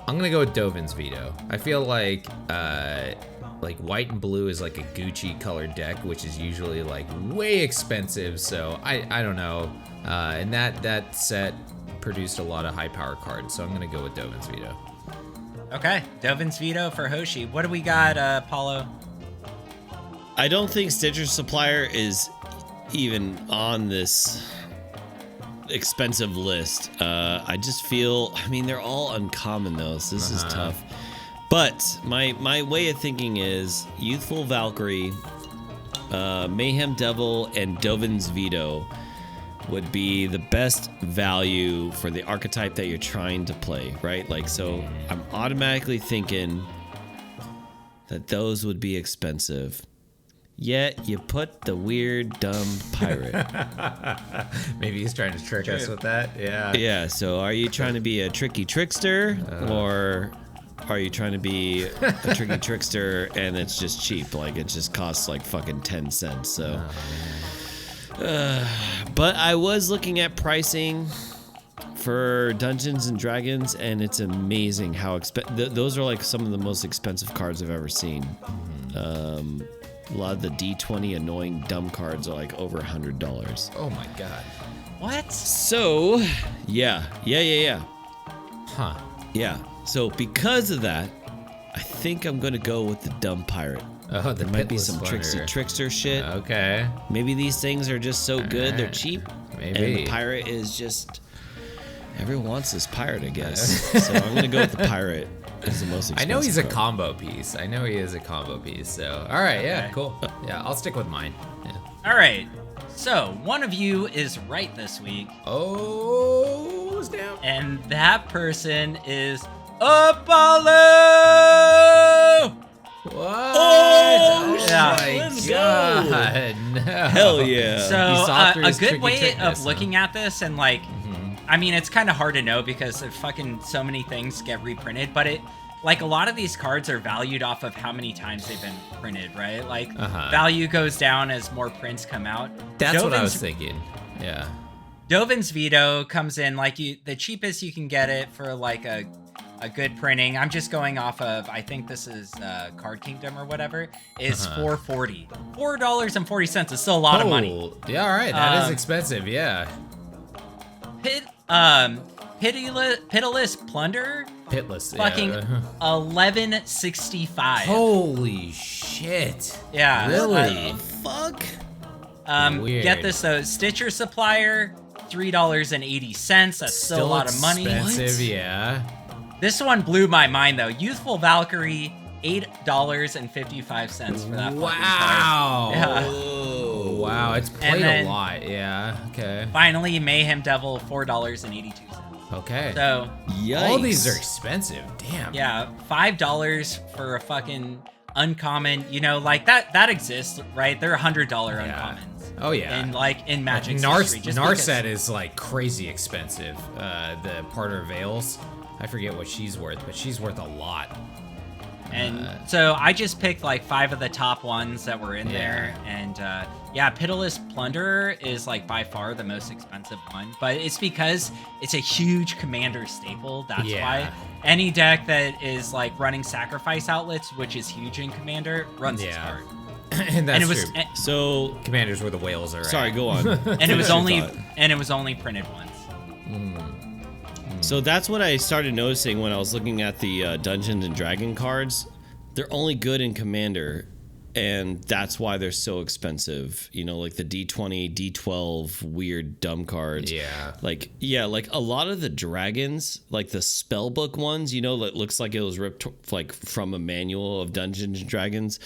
I'm gonna go with Dovin's Veto. I feel like white and blue is like a Gucci colored deck, which is usually like way expensive. So I don't know. And that set produced a lot of high power cards. So I'm gonna go with Dovin's Veto. Okay, Dovin's Veto for Hoshi. What do we got, Apollo? I don't think Stitcher Supplier is even on this expensive list. I just feel, I mean, they're all uncommon though, so this is tough. But my way of thinking is Youthful Valkyrie, Mayhem Devil, and Dovin's Veto would be the best value for the archetype that you're trying to play, right? Like, so I'm automatically thinking that those would be expensive. Yet you put the weird, dumb pirate. Maybe he's trying to trick us with that. Yeah. Yeah, so are you trying to be a tricky trickster, or are you trying to be a tricky trickster and it's just cheap? Like, it just costs like fucking 10 cents, so. But I was looking at pricing for Dungeons and Dragons, and it's amazing how those are like some of the most expensive cards I've ever seen. A lot of the D20 annoying dumb cards are like over $100. Oh my god. What? So, yeah. Huh. Yeah. So because of that, I think I'm gonna go with the dumb pirate. Oh, There might be some tricksy trickster shit. Okay. Maybe these things are just so good they're cheap. Maybe. And the pirate is just everyone wants this pirate, I guess. So I'm gonna go with the pirate. Is the most I know he's a card. combo piece. I know he is a combo piece. So, all right, yeah, Okay. cool. Yeah, I'll stick with mine. Yeah. All right. So one of you is right this week, Oh, who's down? and that person is Apollo. What? Oh, Oh yeah. my Let's god! No. Hell yeah. So He saw through a his good tricky way trickness, of looking at this, and like, I mean, it's kind of hard to know because fucking so many things get reprinted, but it, like, a lot of these cards are valued off of how many times they've been printed, right? Like, value goes down as more prints come out. That's what I was Dovin's- thinking. Yeah. Dovin's Veto comes in like the cheapest you can get it for like a good printing. I'm just going off of, I think this is Card Kingdom or whatever, is $4.40. $4.40 is still a lot of money. Yeah, all right. That is expensive. Yeah. Pitiless Plunder, Pitless. fucking Yeah. $11.65. Holy shit. Yeah. Really? Fuck. Weird. Get this though, Stitcher Supplier, $3.80. That's still a lot of money. Expensive, yeah. This one blew my mind though. Youthful Valkyrie, $8.55 for that. Wow. fucking card. Yeah. Oh, wow. It's And played then- a lot. Yeah. Okay. Finally, Mayhem Devil, $4.82. Okay. So Yikes. all these are expensive. Damn. yeah, $5 for a fucking uncommon. You know, like that exists, right? They're $100 uncommons. Oh yeah. And like in Magic's Nars history, just Narset because- is like crazy expensive. The Parter Veils, I forget what she's worth, but she's worth a lot. And so I just picked like 5 of the top ones that were in there. And yeah, Pitiless Plunderer is like by far the most expensive one. But it's because it's a huge commander staple. That's why. Any deck that is like running sacrifice outlets, which is huge in commander, runs this card. And that's And it was true. So, Commanders where the whales are sorry, at. go on. and it was Finish your only thought. printed once. So that's what I started noticing when I was looking at the Dungeons and Dragon cards. They're only good in Commander, and that's why they're so expensive. You know, like the D20, D12 weird dumb cards. Yeah. Like a lot of the dragons, like the spellbook ones, you know, that looks like it was ripped like from a manual of Dungeons and Dragons.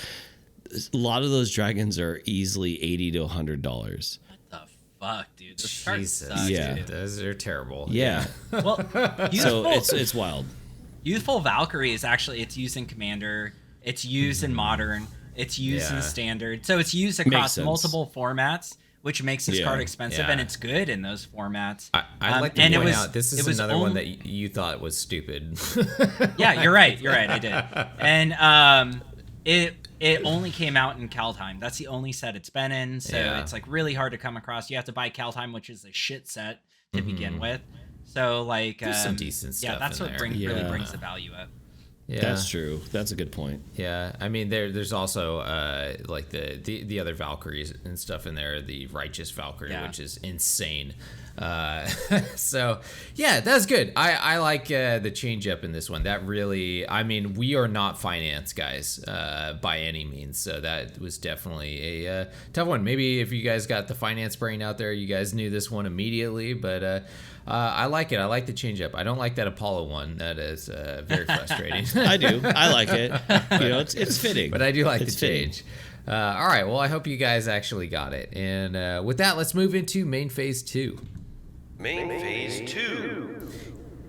A lot of those dragons are easily $80 to $100. What the fuck, dude? This card Jesus. sucks, Yeah. dude. Those are terrible. Yeah. Well, So it's wild. Youthful Valkyrie is actually, it's used in Commander, it's used in Modern, it's used in Standard. So it's used across sense. multiple formats, which makes this Yeah. card expensive, Yeah. and it's good in those formats. I'd like to and it point was- out this it is was another one only- that you thought was stupid. Yeah, you're right, I did. And it only came out in Kaldheim. That's the only set it's been in, so Yeah. it's like really hard to come across. You have to buy Kaldheim, which is a shit set to begin with. So like There's some decent yeah, stuff that's in what there. really Yeah. brings the value up. Yeah. That's true. That's a good point. Yeah, I mean there's also like the other Valkyries and stuff in there, the Righteous Valkyrie, Yeah. which is insane. So yeah, that's good. I like the change up in this one. That really, I mean, we are not finance guys by any means, so that was definitely a tough one. Maybe if you guys got the finance brain out there, you guys knew this one immediately, but I like it. I like the change up. I don't like that Apollo one. That is very frustrating. I do. I like it. You know, it's fitting. But I do like It's the fitting. change. All right. Well, I hope you guys actually got it. And with that, let's move into main phase 2. Main Phase 2.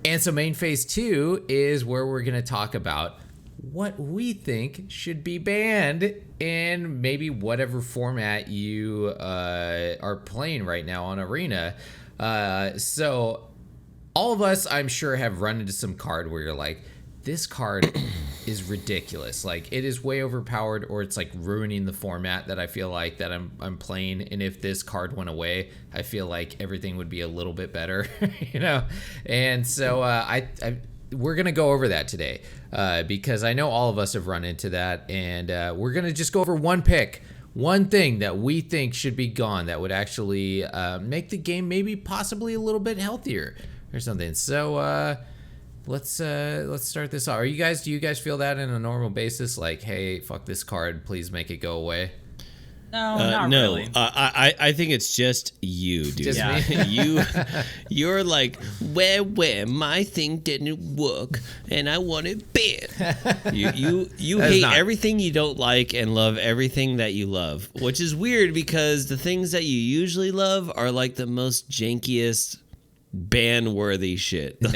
And so main phase 2 is where we're going to talk about what we think should be banned in maybe whatever format you are playing right now on Arena. So all of us, I'm sure, have run into some card where you're like, this card is ridiculous. Like, it is way overpowered, or it's like ruining the format that I feel like that I'm playing. And if this card went away, I feel like everything would be a little bit better, you know? And so we're going to go over that today because I know all of us have run into that. And we're going to just go over one pick, one thing that we think should be gone that would actually make the game maybe possibly a little bit healthier or something. So let's start this off. Do you guys feel that in a normal basis? Like, hey, fuck this card, please make it go away? No, not really. I think it's just you, dude. Just me? You're like, where my thing didn't work, and I want it banned. You hate everything you don't like and love everything that you love, which is weird because the things that you usually love are like the most jankiest, ban-worthy shit. No,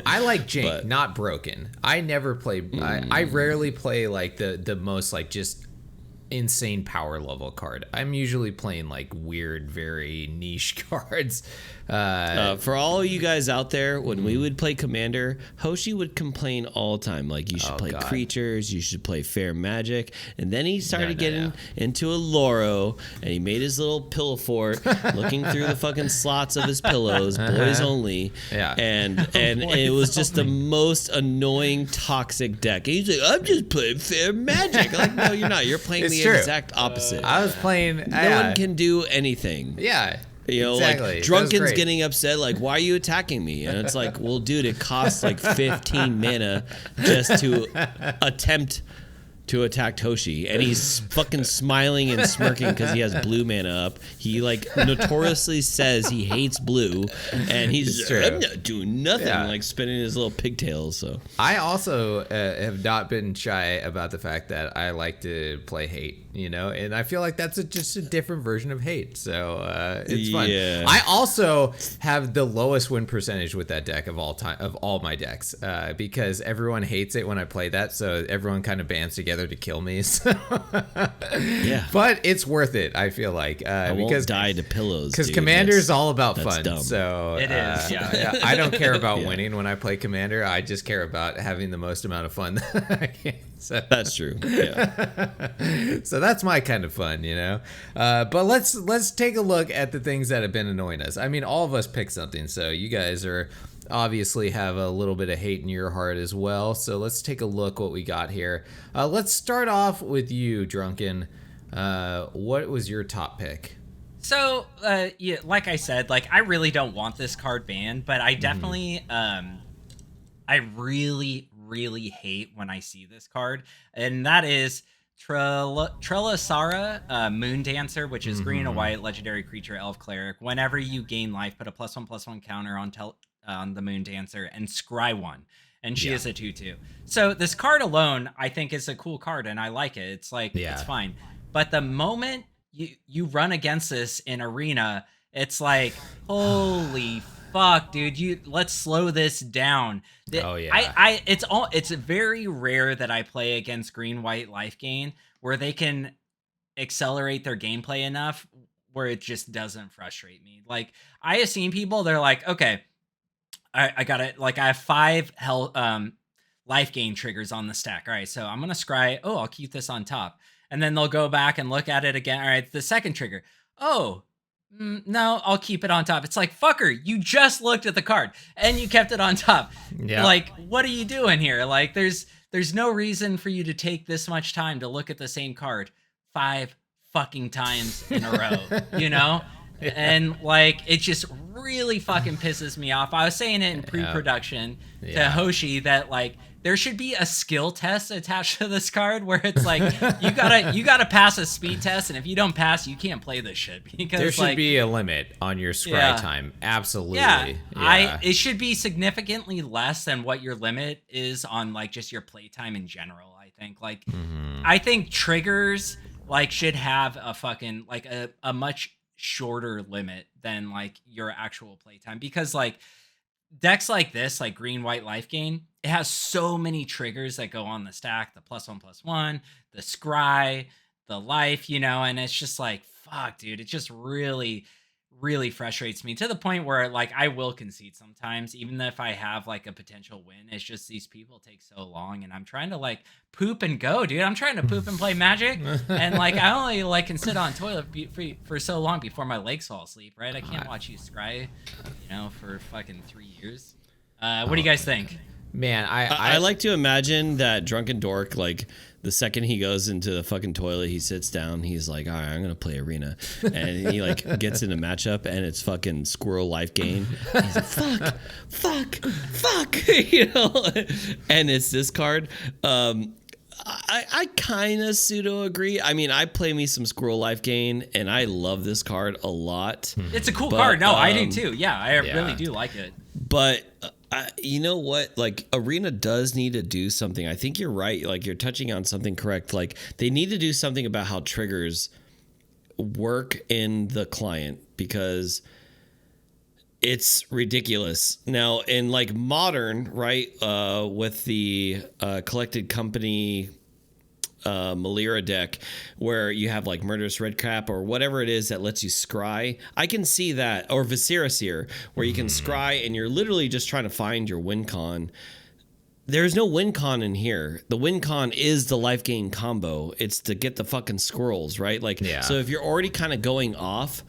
I like jank, not broken. I never play. I rarely play like the most like just insane power level card. I'm usually playing like weird, very niche cards. For all you guys out there, when we would play Commander, Hoshi would complain all the time, like, you should play creatures, you should play fair magic, and then he started getting into a Loro, and he made his little pillow fort, looking through the fucking slots of his pillows, boys only, and it was just the most annoying, toxic deck. And he's like, I'm just playing fair magic. Like, no, you're not. You're playing the exact opposite. I was playing. No one can do anything. Yeah. You know, exactly. Like, Drunken's getting upset, like, why are you attacking me? And it's like, well, dude, it costs like 15 mana just to attempt to attack Toshi, and he's fucking smiling and smirking because he has blue mana up. He like notoriously says he hates blue, and he's I'm not doing nothing, like spinning his little pigtails. So I also have not been shy about the fact that I like to play hate, you know, and I feel like that's just a different version of hate. So it's fun. I also have the lowest win percentage with that deck of all time, of all my decks, because everyone hates it when I play that. So everyone kind of bands together to kill me. So but it's worth it, I feel like, I because won't die to pillows, because Commander's all about fun. dumb. So it is. I don't care about winning when I play Commander. I just care about having the most amount of fun that I can. So that's true. So that's my kind of fun, you know. But let's take a look at the things that have been annoying us. I mean, all of us picked something, so you guys are obviously have a little bit of hate in your heart as well. So let's take a look what we got here. Let's start off with you, Drunken. What was your top pick? So, yeah, like I said, like, I really don't want this card banned, but I definitely, I really hate when I see this card, and that is Trelasara, Moon Dancer, which is green and white, legendary creature, elf cleric. Whenever you gain life, put a +1/+1 counter on the Moon Dancer and scry 1. And she is a 2/2. So this card alone, I think, is a cool card, and I like it. It's like, it's fine. But the moment you run against this in Arena, it's like, holy fuck, dude, let's slow this down. It's very rare that I play against green-white life gain where they can accelerate their gameplay enough where it just doesn't frustrate me. Like, I have seen people, they're like, okay, I got it. Like, I have 5 life gain triggers on the stack. All right, so I'm gonna scry. Oh, I'll keep this on top, and then they'll go back and look at it again. All right, the second trigger. Oh, no, I'll keep it on top. It's like, fucker, you just looked at the card and you kept it on top. Yeah. Like, what are you doing here? Like, there's no reason for you to take this much time to look at the same card 5 fucking times in a row, you know? And like, it just really fucking pisses me off. I was saying it in pre-production to Hoshi that like there should be a skill test attached to this card where it's like you gotta pass a speed test, and if you don't pass, you can't play this shit, because there should be a limit on your scry time. Absolutely. It should be significantly less than what your limit is on like just your playtime in general. I think like I think triggers like should have a fucking like a much shorter limit than like your actual playtime, because like decks like this, like green white life gain, it has so many triggers that go on the stack, the +1/+1, the scry, the life, and it's just like, fuck, dude, it just really frustrates me to the point where like I will concede sometimes, even if I have like a potential win. It's just these people take so long, and I'm trying to like poop and go, dude. I'm trying to poop and play Magic, and like I only like can sit on toilet for so long before my legs fall asleep, right? I can't watch you scry, for fucking 3 years. What do you guys think? Man, I like to imagine that drunken dork, like the second he goes into the fucking toilet, he sits down, he's like, all right, I'm gonna play arena, and he like gets in a matchup and it's fucking squirrel life gain. He's like, fuck, and it's this card. I kind of pseudo agree. I mean, I play me some squirrel life gain, and I love this card a lot. It's a cool card. No, I do too. Yeah, I really do like it. But you know what? Like, arena does need to do something. I think you're right. Like, you're touching on something correct. Like, they need to do something about how triggers work in the client, because it's ridiculous. Now, in like modern, right, with the collected company Malira deck, where you have like Murderous Redcap or whatever it is that lets you scry, I can see that. Or Viscera, where you can scry and you're literally just trying to find your win con. There's no win con in here. The win con is the life gain combo. It's to get the fucking squirrels, right? Like, so if you're already kind of going off,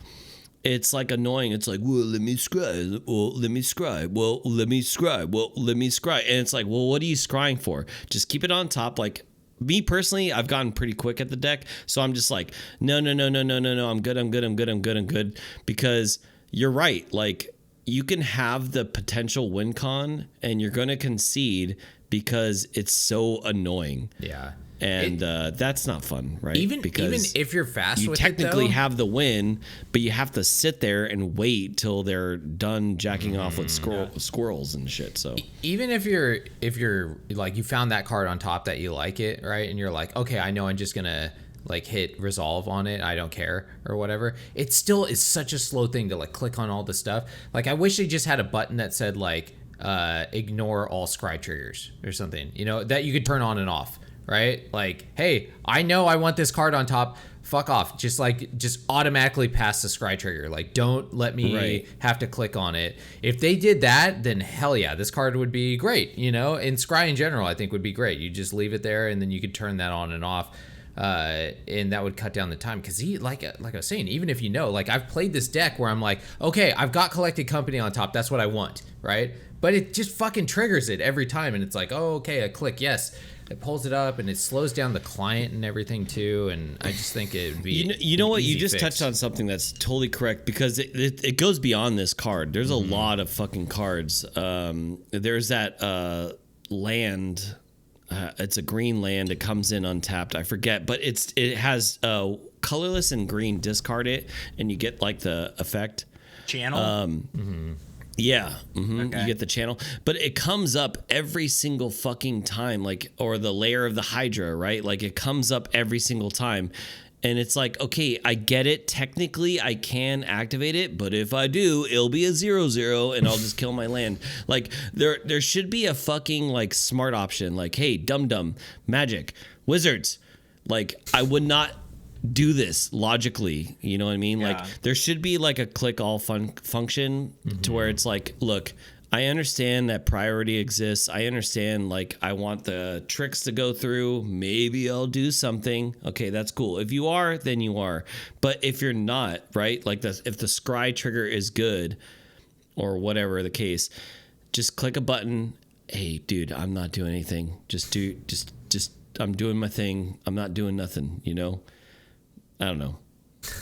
it's like annoying. It's like, well, let me scry. Well, let me scry. Well, let me scry. Well, let me scry. And it's like, well, what are you scrying for? Just keep it on top. Like, me personally, I've gotten pretty quick at the deck. So I'm just like, no. I'm good. Because you're right. Like, you can have the potential win con and you're going to concede because it's so annoying. Yeah. And that's not fun, right? Even if you're fast you with technically it, though, have the win, but you have to sit there and wait till they're done jacking off with squirrels and shit. So even if you're like, you found that card on top that you like it, right? And you're like, okay, I know I'm just gonna like hit resolve on it, I don't care or whatever. It still is such a slow thing to like click on all the stuff. Like, I wish they just had a button that said like ignore all scry triggers or something, that you could turn on and off. Right? Like, hey, I know I want this card on top. Fuck off. Just automatically pass the scry trigger. Like, don't let me have to click on it. If they did that, then hell yeah, this card would be great. And scry in general, I think would be great. You just leave it there, and then you could turn that on and off. And that would cut down the time. Because like I was saying, even if like, I've played this deck where I'm like, okay, I've got collected company on top. That's what I want, right? But it just fucking triggers it every time, and it's like, oh, okay, I click yes. It pulls it up, and it slows down the client and everything too. And I just think it would be you know what, you just fix. touched on something that's totally correct, because it goes beyond this card. There's a lot of fucking cards. There's that land. It's a green land. It comes in untapped. I forget, but it has colorless and green. Discard it, and you get like the effect. Channel. Yeah, Okay. You get the channel, but it comes up every single fucking time, like, or the layer of the Hydra, right? Like, it comes up every single time, and it's like, okay, I get it. Technically, I can activate it, but if I do, it'll be a 0/0, and I'll just kill my land. Like, there should be a fucking like smart option, like, hey, dum Magic Wizards, like, I would not do this logically, you know what I mean? Yeah. Like, there should be like a click all function to where it's like, look, I understand that priority exists. I understand, like, I want the tricks to go through. Maybe I'll do something. Okay, that's cool. If you are, then you are. But if you're not, right? Like, if the scry trigger is good or whatever the case, just click a button. Hey, dude, I'm not doing anything. Just I'm doing my thing. I'm not doing nothing, I don't know.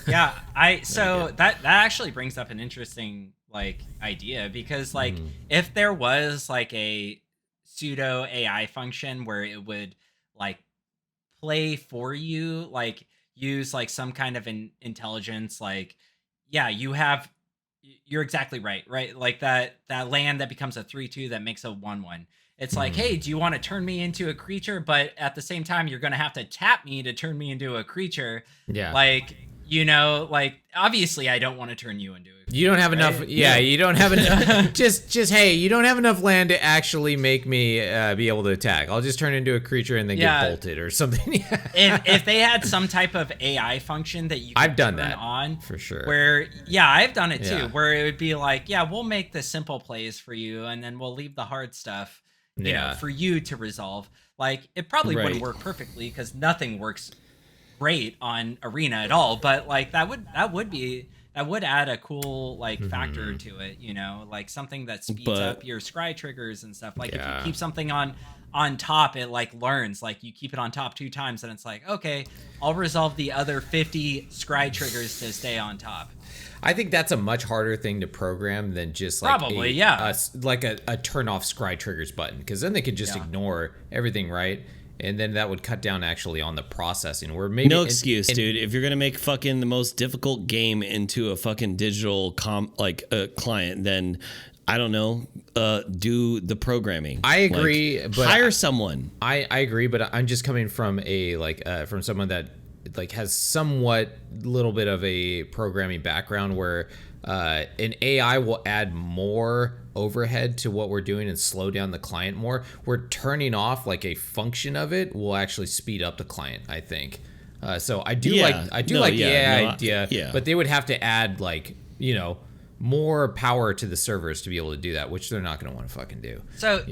Yeah, that actually brings up an interesting like idea, because like if there was like a pseudo AI function where it would like play for you, like use like some kind of intelligence, like, yeah, you're exactly right? Like that land that becomes a 3/2 that makes a 1/1. It's like, hey, do you want to turn me into a creature? But at the same time, you're going to have to tap me to turn me into a creature. Yeah. Like, like obviously I don't want to turn you into a You don't have enough. Yeah, you don't have enough. just hey, you don't have enough land to actually make me be able to attack. I'll just turn into a creature and then get bolted or something. if they had some type of AI function that you could I've done turn that on for sure. Where I've done it too. Yeah. Where it would be like, we'll make the simple plays for you, and then we'll leave the hard stuff, you know, for you to resolve. Like it probably wouldn't work perfectly because nothing works great on Arena at all. But like that would add a cool like factor to it, you know, like something that speeds up your scry triggers and stuff. Like if you keep something on top, it like learns, like you keep it on top 2 times and it's like, okay, I'll resolve the other 50 scry triggers to stay on top. I think that's a much harder thing to program than just like a turn off scry triggers button, because then they could just ignore everything, right? And then that would cut down actually on the processing. Where maybe no excuse, dude. If you're gonna make fucking the most difficult game into a fucking digital client, then I don't know, do the programming. I agree, but hire someone. I agree, but I'm just coming from from someone that like has somewhat little bit of a programming background where an AI will add more overhead to what we're doing and slow down the client more. We're turning off like a function of it will actually speed up the client, I think. So I do like the AI idea, but they would have to add like, you know, more power to the servers to be able to do that, which they're not going to want to fucking do. So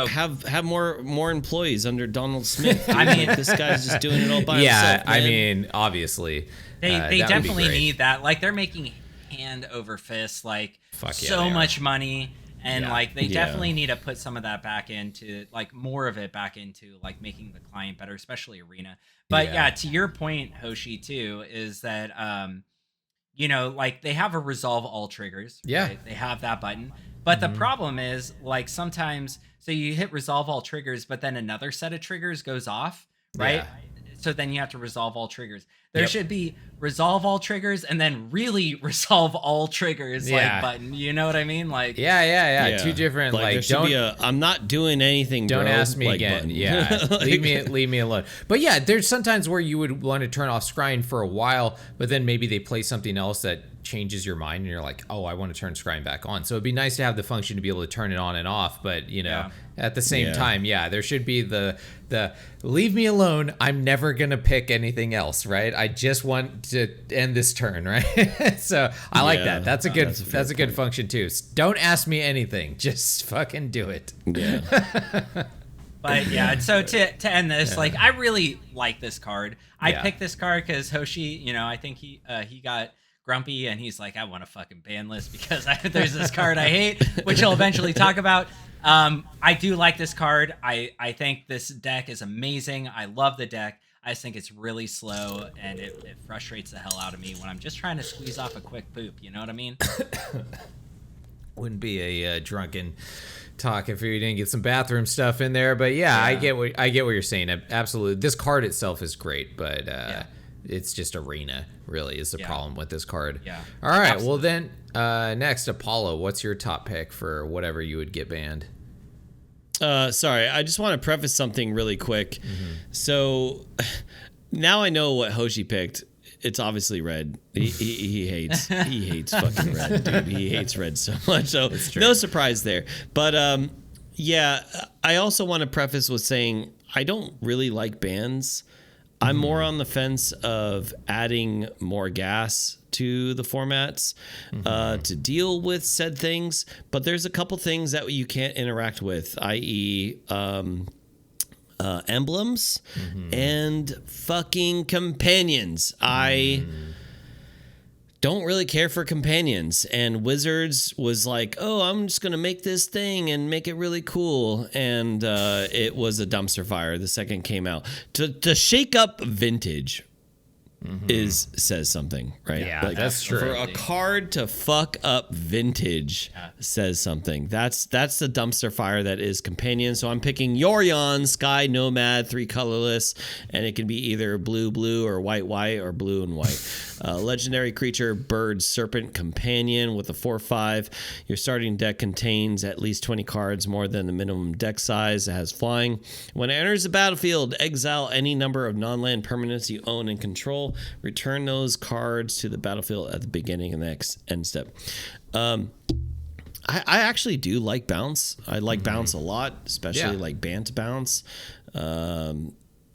have more employees under Donald Smith. I mean, this guy's just doing it all by himself. I mean, obviously, they definitely need that. Like they're making hand over fist, like much money, and like they definitely need to put some of that back into like more of it back into like making the client better, especially Arena. But to your point, Hoshi, too, is that you know, like they have a resolve all triggers. Right? They have that button. But the problem is like sometimes, so you hit resolve all triggers, but then another set of triggers goes off, right? Yeah. So then you have to resolve all triggers. There should be resolve all triggers and then really resolve all triggers like button. You know what I mean? Like 2 different like there should be I'm not doing anything. Don't bro, ask me like again. Button. Yeah, leave me alone. But yeah, there's sometimes where you would want to turn off scrying for a while, but then maybe they play something else that changes your mind and you're like, oh, I want to turn scrying back on. So it'd be nice to have the function to be able to turn it on and off, but you know, at the same time, there should be the leave me alone. I'm never gonna pick anything else, right? I just want to end this turn, right? So I like that. That's a good function too. Don't ask me anything. Just fucking do it. Yeah. But so to end this, like I really like this card. I picked this card because Hoshi, you know, I think he got grumpy and he's like, I want a fucking ban list because there's this card I hate, which he'll eventually talk about. I do like this card. I think this deck is amazing. I love the deck. I just think it's really slow and it frustrates the hell out of me when I'm just trying to squeeze off a quick poop. You know what I mean? Wouldn't be a drunken talk if we didn't get some bathroom stuff in there. But I get what you're saying. Absolutely, this card itself is great, but it's just Arena really is the problem with this card. Yeah. All right. Absolutely. Well then, next Apollo. What's your top pick for whatever you would get banned? Sorry, I just want to preface something really quick. So now I know what Hoshi picked. It's obviously red. He hates fucking red, dude. He hates red so much. So no surprise there. But I also want to preface with saying I don't really like bans. I'm more on the fence of adding more gas to the formats to deal with said things. But there's a couple things that you can't interact with, i.e. Emblems and fucking companions. I don't really care for companions, and Wizards was like, oh, I'm just gonna make this thing and make it really cool, and it was a dumpster fire the second it came out. To shake up Vintage says something, right? Yeah, like, that's true. For a card to fuck up Vintage says something. That's the dumpster fire that is Companion. So I'm picking Yorion, Sky Nomad, 3 colorless, and it can be either blue or white or blue and white. Legendary creature, bird, serpent, companion with a 4/5. Your starting deck contains at least 20 cards, more than the minimum deck size. It has flying. When it enters the battlefield, exile any number of non-land permanents you own and control. control, return those cards to the battlefield at the beginning of the next end step. I actually do like bounce. I like bounce a lot, especially like Bant bounce.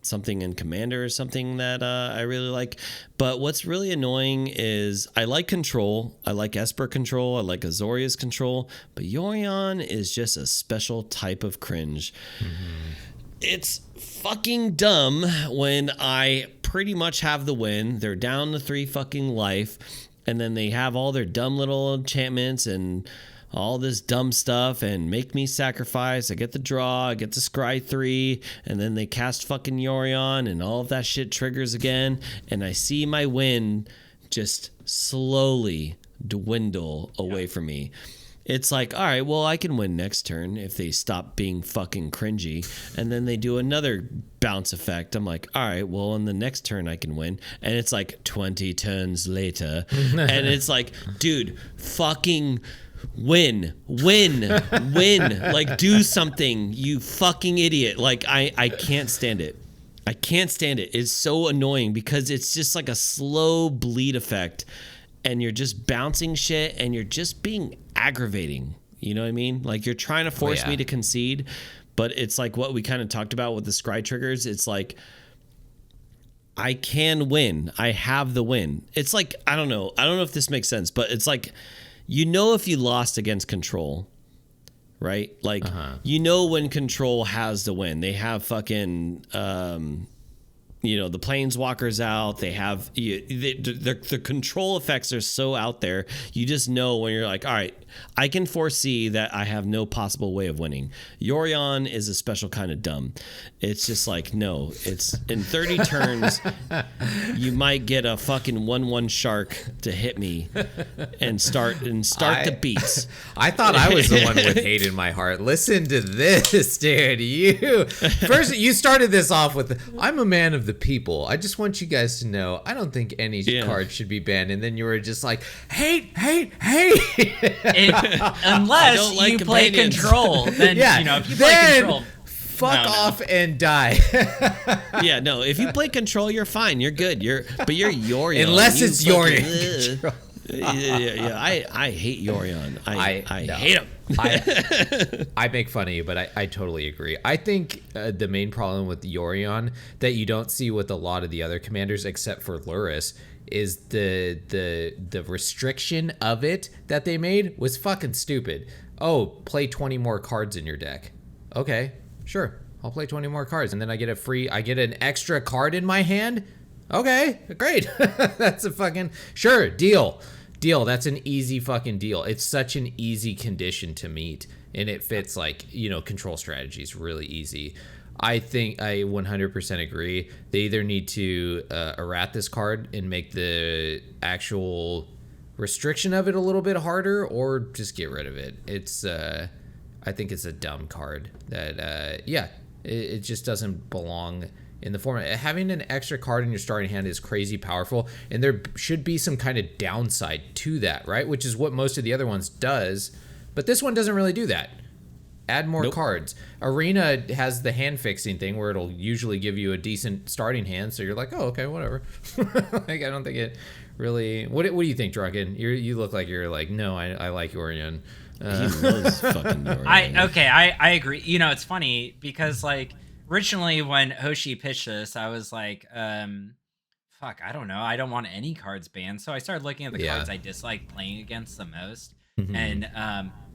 Something in Commander is something that I really like. But what's really annoying is I like control. I like Esper control. I like Azorius control. But Yorion is just a special type of cringe. It's fucking dumb when I pretty much have the win. They're down to 3 fucking life. And then they have all their dumb little enchantments and all this dumb stuff and make me sacrifice. I get the draw, I get the scry 3, and then they cast fucking Yorion and all of that shit triggers again. And I see my win just slowly dwindle away from me. It's like, all right, well, I can win next turn if they stop being fucking cringy. And then they do another bounce effect. I'm like, all right, well, on the next turn I can win. And it's like 20 turns later. And it's like, dude, fucking win. Like, do something, you fucking idiot. Like, I can't stand it. I can't stand it. It's so annoying because it's just like a slow bleed effect. And you're just bouncing shit and you're just being aggravating. You know what I mean? Like, you're trying to force me to concede, but it's like what we kind of talked about with the scry triggers. It's like, I can win. I have the win. It's like, I don't know if this makes sense, but it's like, you know, if you lost against control, right? Like, you know, when control has the win, they have fucking, you know, the planeswalkers out. They have the control effects are so out there. You just know when you're like, all right, I can foresee that I have no possible way of winning. Yorion is a special kind of dumb. It's just like, no, it's in 30 turns, you might get a fucking 1/1 shark to hit me and start the beats. I thought I was the one with hate in my heart. Listen to this, dude. You started this off with, I'm a man of the people. I just want you guys to know, I don't think any card should be banned. And then you were just like, hate. Unless you play control, then you know, if you play control, fuck off and die. Yeah, no, if you play control, you're fine. You're good. But you're Yorion. Unless it's Yorion. I hate Yorion. I hate him. I make fun of you, but I totally agree. I think the main problem with Yorion that you don't see with a lot of the other commanders, except for Luris, is the restriction of it that they made was fucking stupid. Oh, play 20 more cards in your deck. Okay, sure. I'll play 20 more cards, and then I get an extra card in my hand. Okay, great. That's a fucking sure deal. That's an easy fucking deal. It's such an easy condition to meet, and it fits, like, you know, control strategies really easy. I think I 100% agree. They either need to errat this card and make the actual restriction of it a little bit harder, or just get rid of it. It's I think it's a dumb card that it just doesn't belong in the format. Having an extra card in your starting hand is crazy powerful, and there should be some kind of downside to that, right? Which is what most of the other ones does, but this one doesn't really do that. Add more cards. Arena has the hand fixing thing where it'll usually give you a decent starting hand, so you're like, oh, okay, whatever. Like, I don't think it really. What do you think, Drunken? You look like you're like, no, I like Yorion. He loves fucking Yorion. I agree. You know, it's funny because, like, originally when Hoshi pitched this, I was like, fuck, I don't know. I don't want any cards banned. So I started looking at the cards I dislike playing against the most. And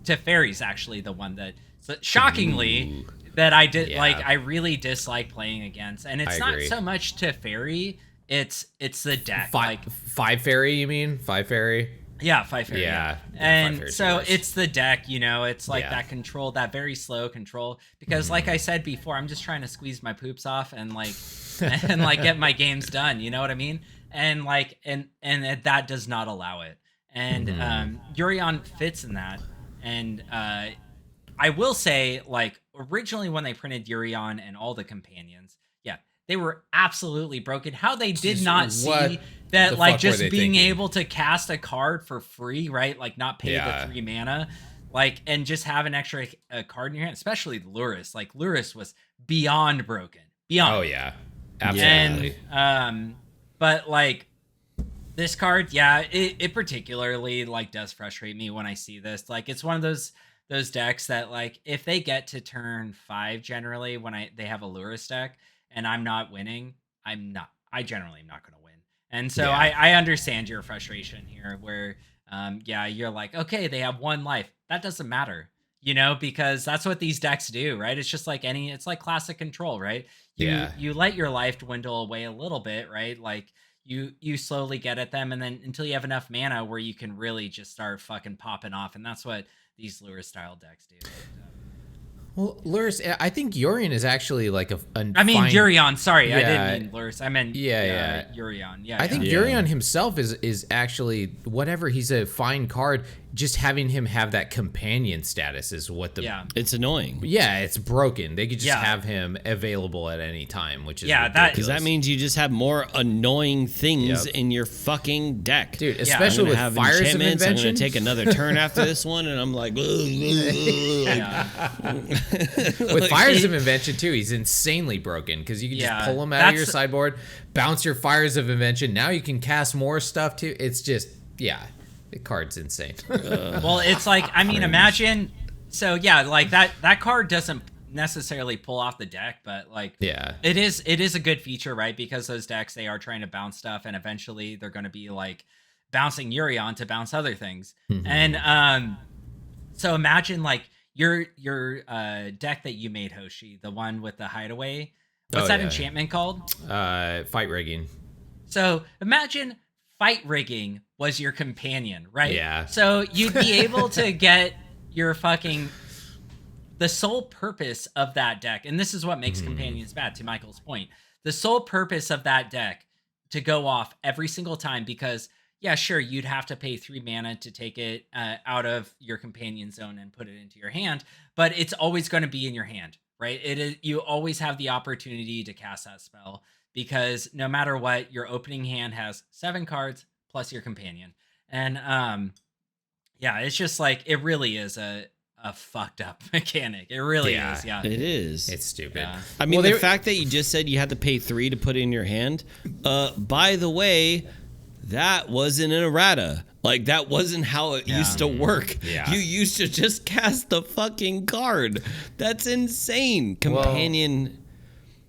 Teferi's actually the one that, shockingly, that I did like. I really dislike playing against, and it's not so much Teferi. It's the deck. Five fairy, you mean? 5 fairy? Yeah, 5 fairy. Yeah. And so it's the deck, you know, it's like that control, that very slow control. Because like I said before, I'm just trying to squeeze my poops off and like get my games done. You know what I mean? And like and that does not allow it. And Yorion fits in that. And I will say, like, originally when they printed Yorion and all the companions, they were absolutely broken. How they did not see that, like, just being able to cast a card for free, right? Like, not pay the 3 mana, like, and just have an extra card in your hand, especially Luris. Like, Luris was beyond broken. Beyond. Oh, yeah. Absolutely. And But like this card, yeah, it particularly like does frustrate me when I see this. Like it's one of those decks that like if they get to turn 5 generally when they have a Lurrus deck and I'm not winning, I generally am not going to win. And so I understand your frustration here where you're like, okay, they have 1 life. That doesn't matter, because that's what these decks do, right? It's just like it's like classic control, right? You let your life dwindle away a little bit, right? Like you slowly get at them, and then until you have enough mana where you can really just start fucking popping off, and that's what these lure style decks do. Well, Lurrus, I think Yorion is actually like I mean, Yorion. Sorry, I didn't mean Lurrus. I meant Yorion. Yeah, I think Yorion himself is actually whatever. He's a fine card. Just having him have that companion status is what it's annoying. Yeah, it's broken. They could just have him available at any time, which is because that means you just have more annoying things in your fucking deck, dude. Especially with Fires of Invention. I'm gonna take another turn after this one, and I'm like, with Fires of Invention too, he's insanely broken because you can just pull him out of your sideboard, bounce your Fires of Invention. Now you can cast more stuff too. It's just the card's insane. Well, it's like, I mean, imagine. So like that card doesn't necessarily pull off the deck, but like, it is a good feature, right? Because those decks, they are trying to bounce stuff, and eventually they're going to be like bouncing Yorion to bounce other things. And so imagine like your deck that you made, Hoshi, the one with the hideaway. What's that enchantment called? Fight rigging. So imagine fight rigging was your companion, right? Yeah. So you'd be able to get your the sole purpose of that deck, and this is what makes companions bad, to Michael's point. The sole purpose of that deck to go off every single time, because sure, you'd have to pay 3 mana to take it out of your companion zone and put it into your hand, but it's always going to be in your hand, right? You always have the opportunity to cast that spell, because no matter what, your opening hand has 7 cards plus your companion. And it's just like, it really is a fucked up mechanic. It really is. Yeah, it is. It's stupid. Yeah. I mean, the fact that you just said you had to pay 3 to put it in your hand, by the way, that wasn't an errata. Like, that wasn't how it used to work. Yeah. You used to just cast the fucking card. That's insane. Companion.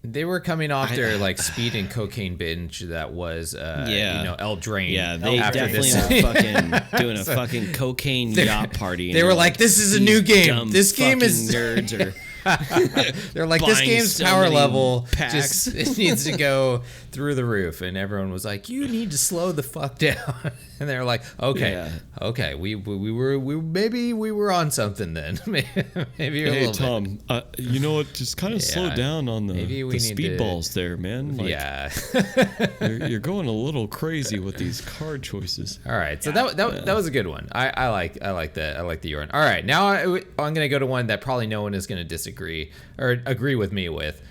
They were coming off their like speed and cocaine binge that was Eldraine. Yeah, they definitely were fucking doing a fucking cocaine yacht party. They were like, "This is a new game. This game is nerds." Or they're like, "This game's power level just it needs to go through the roof," and everyone was like, "You need to slow the fuck down." And they're like, "Okay, we were on something then. Maybe a little Tom, bit. You know what? Just kind of slow down on the speedballs there, man. Like, you're going a little crazy with these card choices." All right, so that was a good one. I like the Yorion. All right, now I'm gonna go to one that probably no one is gonna disagree or agree with me with,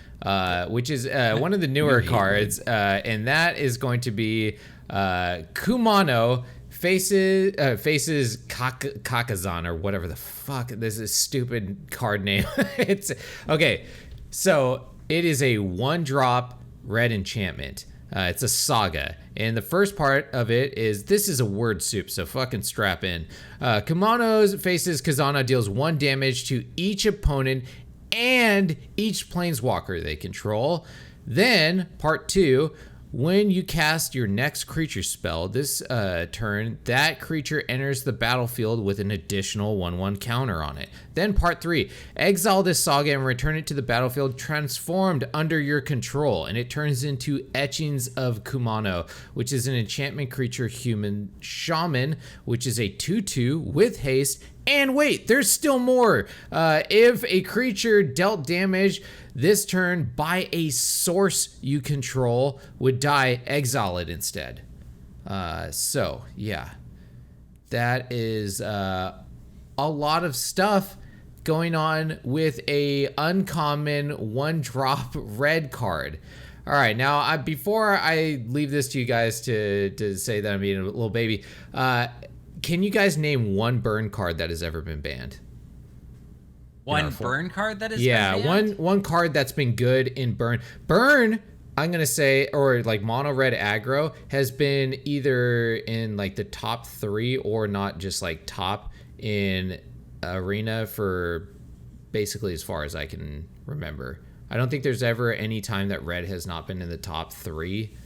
which is one of the newer cards, and that is going to be Kumano faces Kakazan, or whatever the fuck. This is a stupid card name. It's okay. So it is a 1-drop red enchantment. It's a saga, and the first part of it is, this is a word soup, so fucking strap in. Kumano faces Kazana, deals 1 damage to each opponent and each planeswalker they control. Then part 2, when you cast your next creature spell this turn, that creature enters the battlefield with an additional 1/1 counter on it. Then part 3, exile this saga and return it to the battlefield transformed under your control, and it turns into Etchings of Kumano, which is an enchantment creature human shaman, which is a 2/2 with haste. And wait, there's still more. If a creature dealt damage this turn by a source you control would die, exile it instead. So yeah, that is a lot of stuff going on with a uncommon 1-drop red card. All right, now before I leave this to you guys to say that I'm being a little baby, can you guys name one burn card that has ever been banned? One burn card that has been banned? one card that's been good in burn. Burn I'm gonna say, or like mono red aggro has been either in like the top 3 or not just like top in arena for basically as far as I can remember. I don't think there's ever any time that red has not been in the top 3.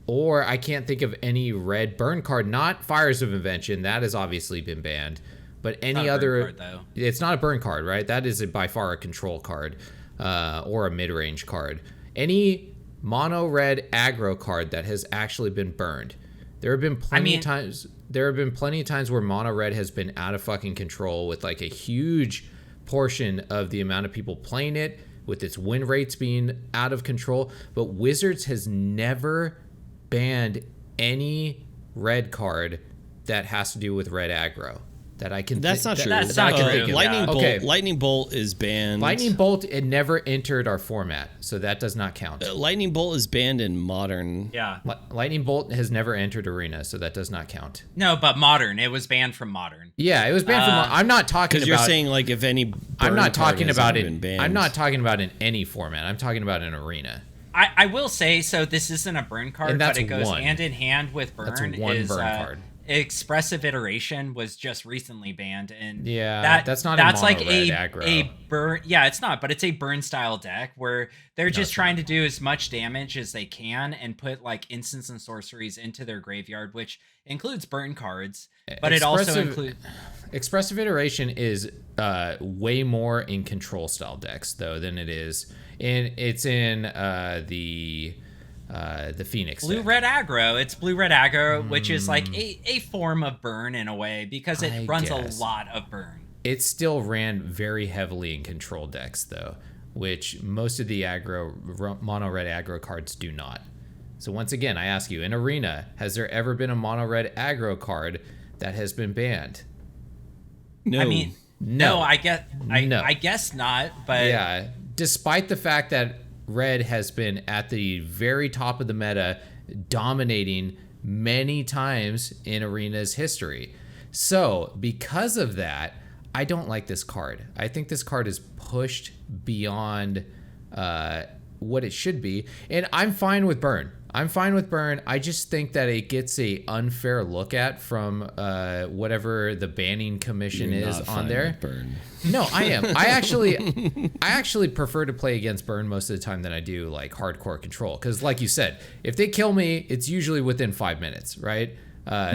Or I can't think of any red burn card, not Fires of Invention. That has obviously been banned. But any other... Card, though. It's not a burn card, right? That is by far a control card or a mid-range card. Any mono red aggro card that has actually been burned. There have been plenty of times... There have been plenty of times where mono red has been out of fucking control with like a huge portion of the amount of people playing it, with its win rates being out of control. But Wizards has never banned any red card that has to do with red aggro. That I can. That's not true. That's not true. Lightning Bolt. Okay. Lightning Bolt is banned. Lightning Bolt, it never entered our format, so that does not count. Lightning Bolt is banned in Modern. Yeah. Lightning Bolt has never entered Arena, so that does not count. No, but Modern. It was banned from Modern. Yeah, it was banned from. I'm not talking about. Because you're saying like if any. I'm not talking about it. Been banned. I'm not talking about in any format. I'm talking about in Arena. I will say, so this isn't a burn card, And that's but it goes one. hand in hand with burn. That's one burn card. Expressive Iteration was just recently banned, and that's not that's a mono like red aggro. a burn. Yeah, it's not, but it's a burn style deck where they're just trying to do as much damage as they can and put like instants and sorceries into their graveyard, which includes burn cards, but it also includes. Expressive Iteration is way more in control style decks though than it is in. It's in the Phoenix Blue deck. red aggro. It's blue red aggro, which is like a form of burn in a way because it runs guess. a lot of burn. It still ran very heavily in control decks though, which most of the mono red aggro cards do not. So once again, I ask you, in Arena, has there ever been a mono red aggro card that has been banned? No. I mean, No. I guess not, but Yeah, despite the fact that red has been at the very top of the meta, dominating many times in Arena's history. So because of that, I don't like this card. I think this card is pushed beyond what it should be, and I'm fine with burn. I just think that it gets a unfair look at from whatever the banning commission You're is not on fine there. with burn. No, I am. I actually prefer to play against burn most of the time than I do like hardcore control. Because like you said, if they kill me, it's usually within 5 minutes, right?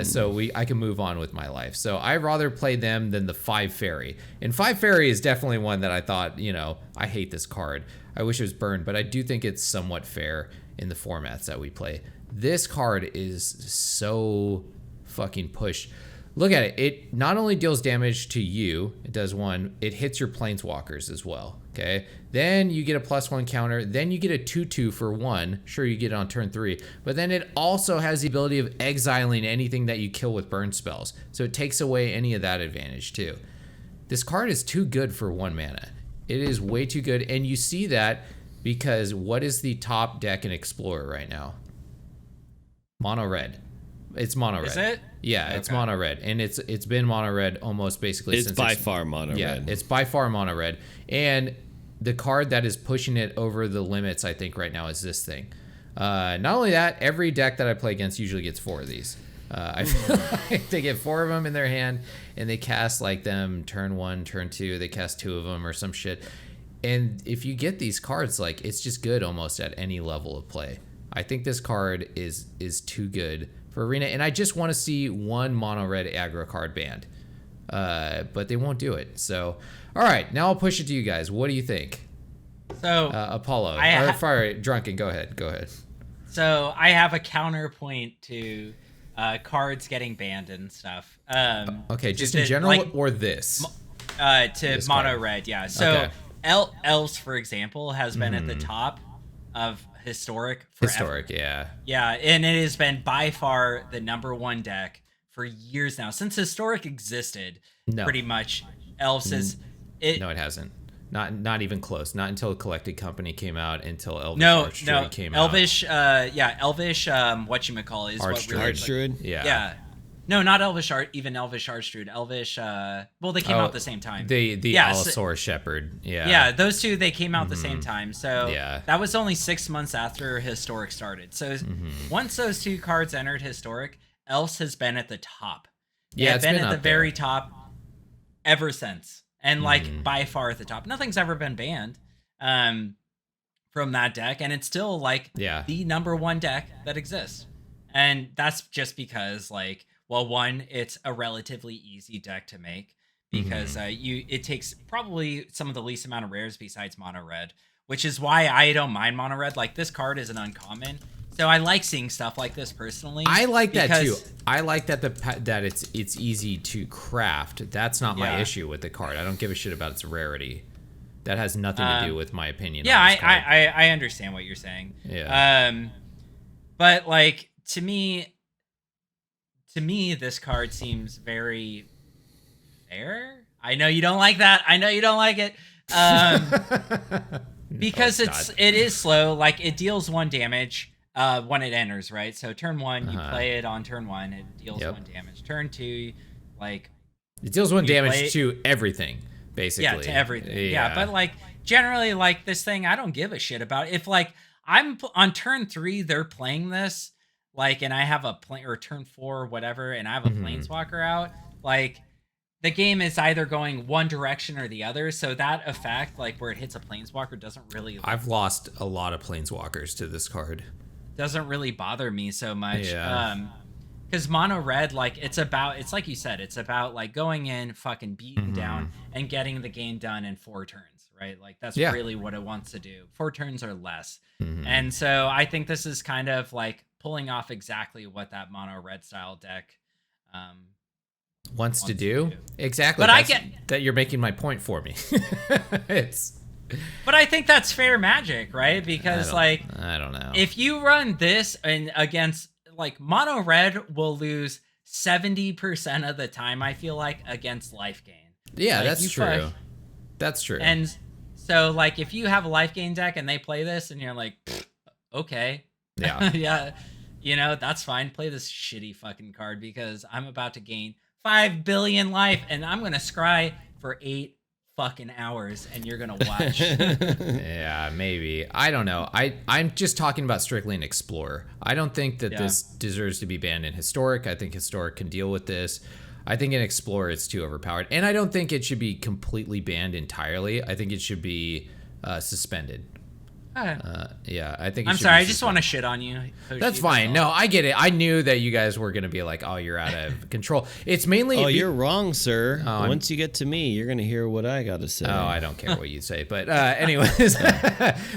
So I can move on with my life. So I'd rather play them than the 5 Fairy. And 5 Fairy is definitely one that I thought, I hate this card. I wish it was burned, but I do think it's somewhat fair in the formats that we play. This card is so fucking pushed. Look at it. It not only deals damage to you, it does one, it hits your planeswalkers as well. Okay. Then you get a +1 counter. Then you get a 2/2 for 1. Sure, you get it on turn 3. But then it also has the ability of exiling anything that you kill with burn spells. So it takes away any of that advantage too. This card is too good for 1 mana. It is way too good. And you see that because what is the top deck in Explorer right now? Mono red. It's mono red. Is it? Yeah, it's Okay. mono red, and it's been mono red almost basically It's since by far mono yeah, red. it's by far mono red, and the card that is pushing it over the limits, I think, right now is this thing. Not only that, every deck that I play against usually gets 4 of these. I feel like they get 4 of them in their hand, and they cast like them turn 1, turn 2. They cast 2 of them or some shit. And if you get these cards, like it's just good almost at any level of play. I think this card is too good for Arena, and I just want to see one mono red aggro card banned. But they won't do it. So, all right, now I'll push it to you guys. What do you think? So Apollo, Fire Drunken, go ahead. So I have a counterpoint to cards getting banned and stuff. Okay, just in that, general like, or this? To This mono card. red, yeah. So Okay. Elves, for example, has been at the top of Historic forever. Historic, yeah. Yeah, and it has been by far the #1 deck for years now. Since Historic existed, No. pretty much, Elves is... No, it hasn't. Not even close. Not until Collected Company came out, until Elvish Archdruid came out. Elvish, Elvish, whatchamacallit is what really... Archdruid. Archdruid? Yeah. Yeah. No, not Elvish Art. Even Elvish Archdude. Elvish. Well, they came out at the same time. The Allosaurus Shepherd. Yeah. Yeah, those two they came out at the same time. So Yeah. that was only 6 months after Historic started. So once those two cards entered Historic, Elves has been at the top. Yeah, It's been at the up very there. top ever since, and like by far at the top. Nothing's ever been banned from that deck, and it's still like the number one deck that exists. And that's just because, like, well, one, it's a relatively easy deck to make because it takes probably some of the least amount of rares besides mono red, which is why I don't mind mono red. Like, this card is an uncommon, so I like seeing stuff like this personally. I like that too. I like that that it's easy to craft. That's not my issue with the card. I don't give a shit about its rarity. That has nothing to do with my opinion. Yeah, on this card. I understand what you're saying. Yeah. But like to me, this card seems very fair. I know you don't like that. I know you don't like it. Because it is slow. Like, it deals 1 damage when it enters, right? So turn 1, you play it on turn 1, it deals 1 damage. Turn 2, like, it deals 1 damage to everything, basically. Yeah, to everything. Yeah, but like generally, like, this thing, I don't give a shit about. If like I'm on turn 3, they're playing this, like, and I have a or turn 4 or whatever, and I have a planeswalker out, like, the game is either going one direction or the other. So that effect, like where it hits a planeswalker, doesn't really. I've lost a lot of planeswalkers to this card. Doesn't really bother me so much. Yeah. Because mono red, like, it's like you said, it's about like going in, fucking beating down, and getting the game done in 4 turns, right? Like, that's really what it wants to do. 4 turns or less. And so I think this is kind of like pulling off exactly what that mono red style deck wants to do. Exactly. But I get that you're making my point for me. But I think that's fair Magic, right? Because I don't know. If you run this and against, like, mono red will lose 70% of the time, I feel like, against life gain. Yeah, like, that's true. That's true. And so, like, if you have a life gain deck and they play this and you're like, okay. Yeah. Yeah. You know, that's fine. Play this shitty fucking card because I'm about to gain 5 billion life and I'm going to scry for 8 fucking hours and you're going to watch. Yeah, maybe. I don't know. I'm just talking about strictly an Explorer. I don't think that this deserves to be banned in Historic. I think Historic can deal with this. I think in Explorer it's too overpowered. And I don't think it should be completely banned entirely. I think it should be suspended. Yeah, I think. I'm sorry. I just want to shit on you. Hoshi, that's fine. No, I get it. I knew that you guys were gonna be like, "Oh, you're out of control." It's mainly. Oh, you're wrong, sir. Once you get to me, you're gonna hear what I got to say. Oh, I don't care what you say. But anyways,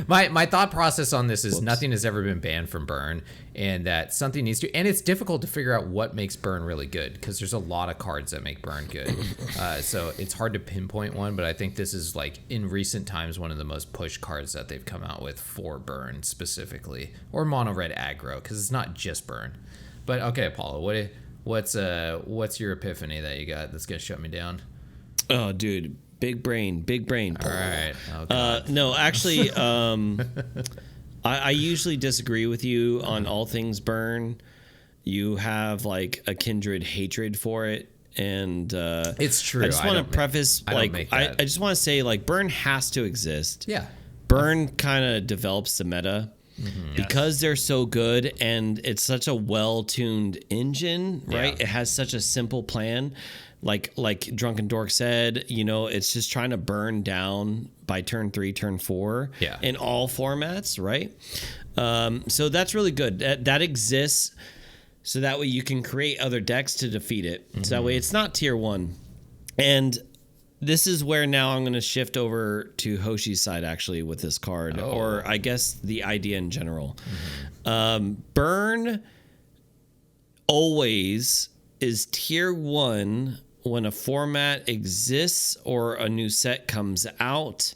my thought process on this is nothing has ever been banned from Burn, and that something needs to. And it's difficult to figure out what makes Burn really good because there's a lot of cards that make Burn good. So it's hard to pinpoint one. But I think this is, like, in recent times, one of the most pushed cards that they've come out with for Burn specifically, or mono red aggro, because it's not just Burn. But okay, Apollo, what's your epiphany that you got that's gonna shut me down? Oh, dude, big brain. All right. Oh, no, actually, I usually disagree with you on all things Burn. You have, like, a kindred hatred for it. And it's true. I just want to preface, like, I just want to say, like, Burn has to exist. Yeah. Burn kind of develops the meta because they're so good and it's such a well-tuned engine, right? Yeah. It has such a simple plan. Like Drunken Dork said, you know, it's just trying to burn down by turn 3, turn 4 in all formats, right? So that's really good. That exists so that way you can create other decks to defeat it. So that way it's not tier 1. And this is where now I'm going to shift over to Hoshi's side, actually, with this card, or I guess the idea in general. Burn always is tier 1 when a format exists or a new set comes out,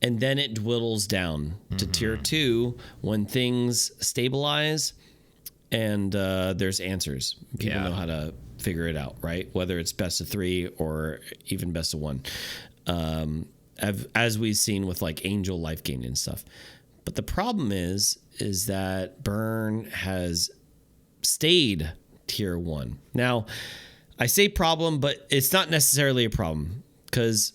and then it dwindles down to tier 2 when things stabilize and there's answers. People know how to figure it out, right? Whether it's best of 3 or even best of 1, as we've seen with, like, Angel life gain and stuff. But the problem is that Burn has stayed tier 1. Now, I say problem, but it's not necessarily a problem because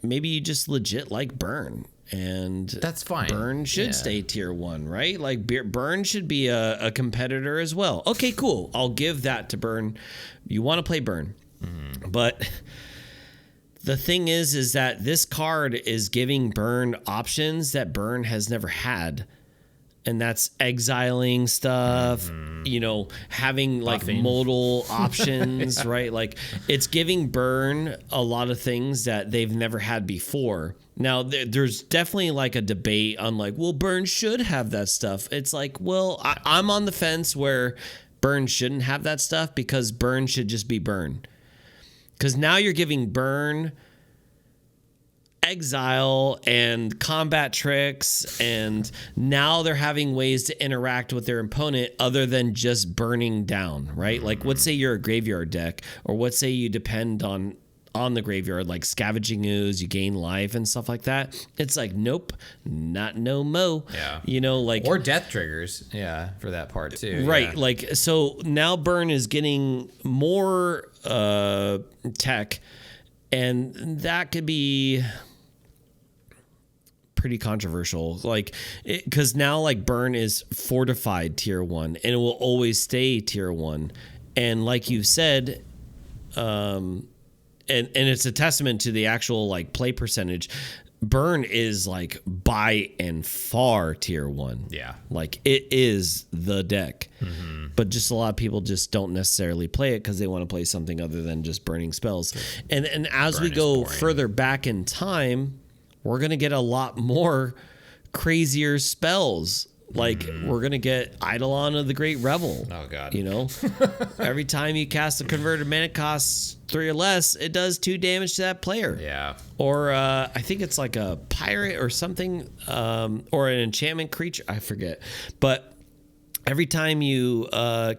maybe you just legit like burn. And that's fine. Burn should stay tier 1, right? Like Burn should be a competitor as well. Okay, cool. I'll give that to Burn. You want to play Burn. But the thing is that this card is giving Burn options that Burn has never had. And that's exiling stuff, having like Buffing. modal options, right? Like it's giving Burn a lot of things that they've never had before. Now, there's definitely like a debate on like, well, Burn should have that stuff. It's like, well, I'm on the fence where Burn shouldn't have that stuff because Burn should just be Burn. Because now you're giving Burn exile and combat tricks, and now they're having ways to interact with their opponent other than just burning down, right? Like, let's say you're a graveyard deck, or let's say you depend on the graveyard, like Scavenging Ooze, you gain life and stuff like that. It's like, nope, not no mo. Yeah. Like, or death triggers, for that part too. Right, yeah. like, so now Burn is getting more tech, and that could be pretty controversial, like, because now like Burn is fortified tier 1 and it will always stay tier 1, and like you said, and it's a testament to the actual like play percentage. Burn is like by and far tier 1. Yeah, like it is the deck. But just a lot of people just don't necessarily play it because they want to play something other than just burning spells. And as we go further back in time, we're going to get a lot more crazier spells. Like, we're going to get Eidolon of the Great Revel. Oh, God. Every time you cast a converted mana costs 3 or less, it does 2 damage to that player. Yeah. Or I think it's like a pirate or something, or an enchantment creature. I forget. But every time you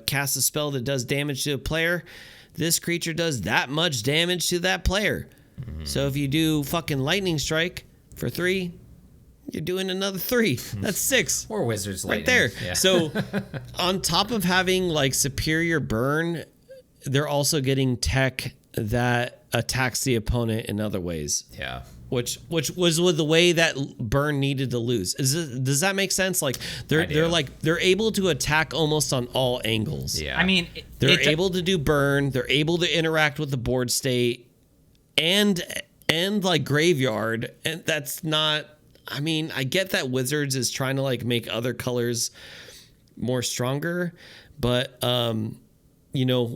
cast a spell that does damage to a player, this creature does that much damage to that player. So if you do fucking Lightning Strike for 3, you're doing another 3. That's 6. Or Wizard's right Lightning. there. Yeah. So on top of having like superior burn, they're also getting tech that attacks the opponent in other ways. Yeah. Which was the way that burn needed to lose. Does that make sense? Like they're able to attack almost on all angles. Yeah. I mean, They're able to do burn. They're able to interact with the board state and like graveyard. And that's not, I mean, I get that Wizards is trying to like make other colors more stronger, but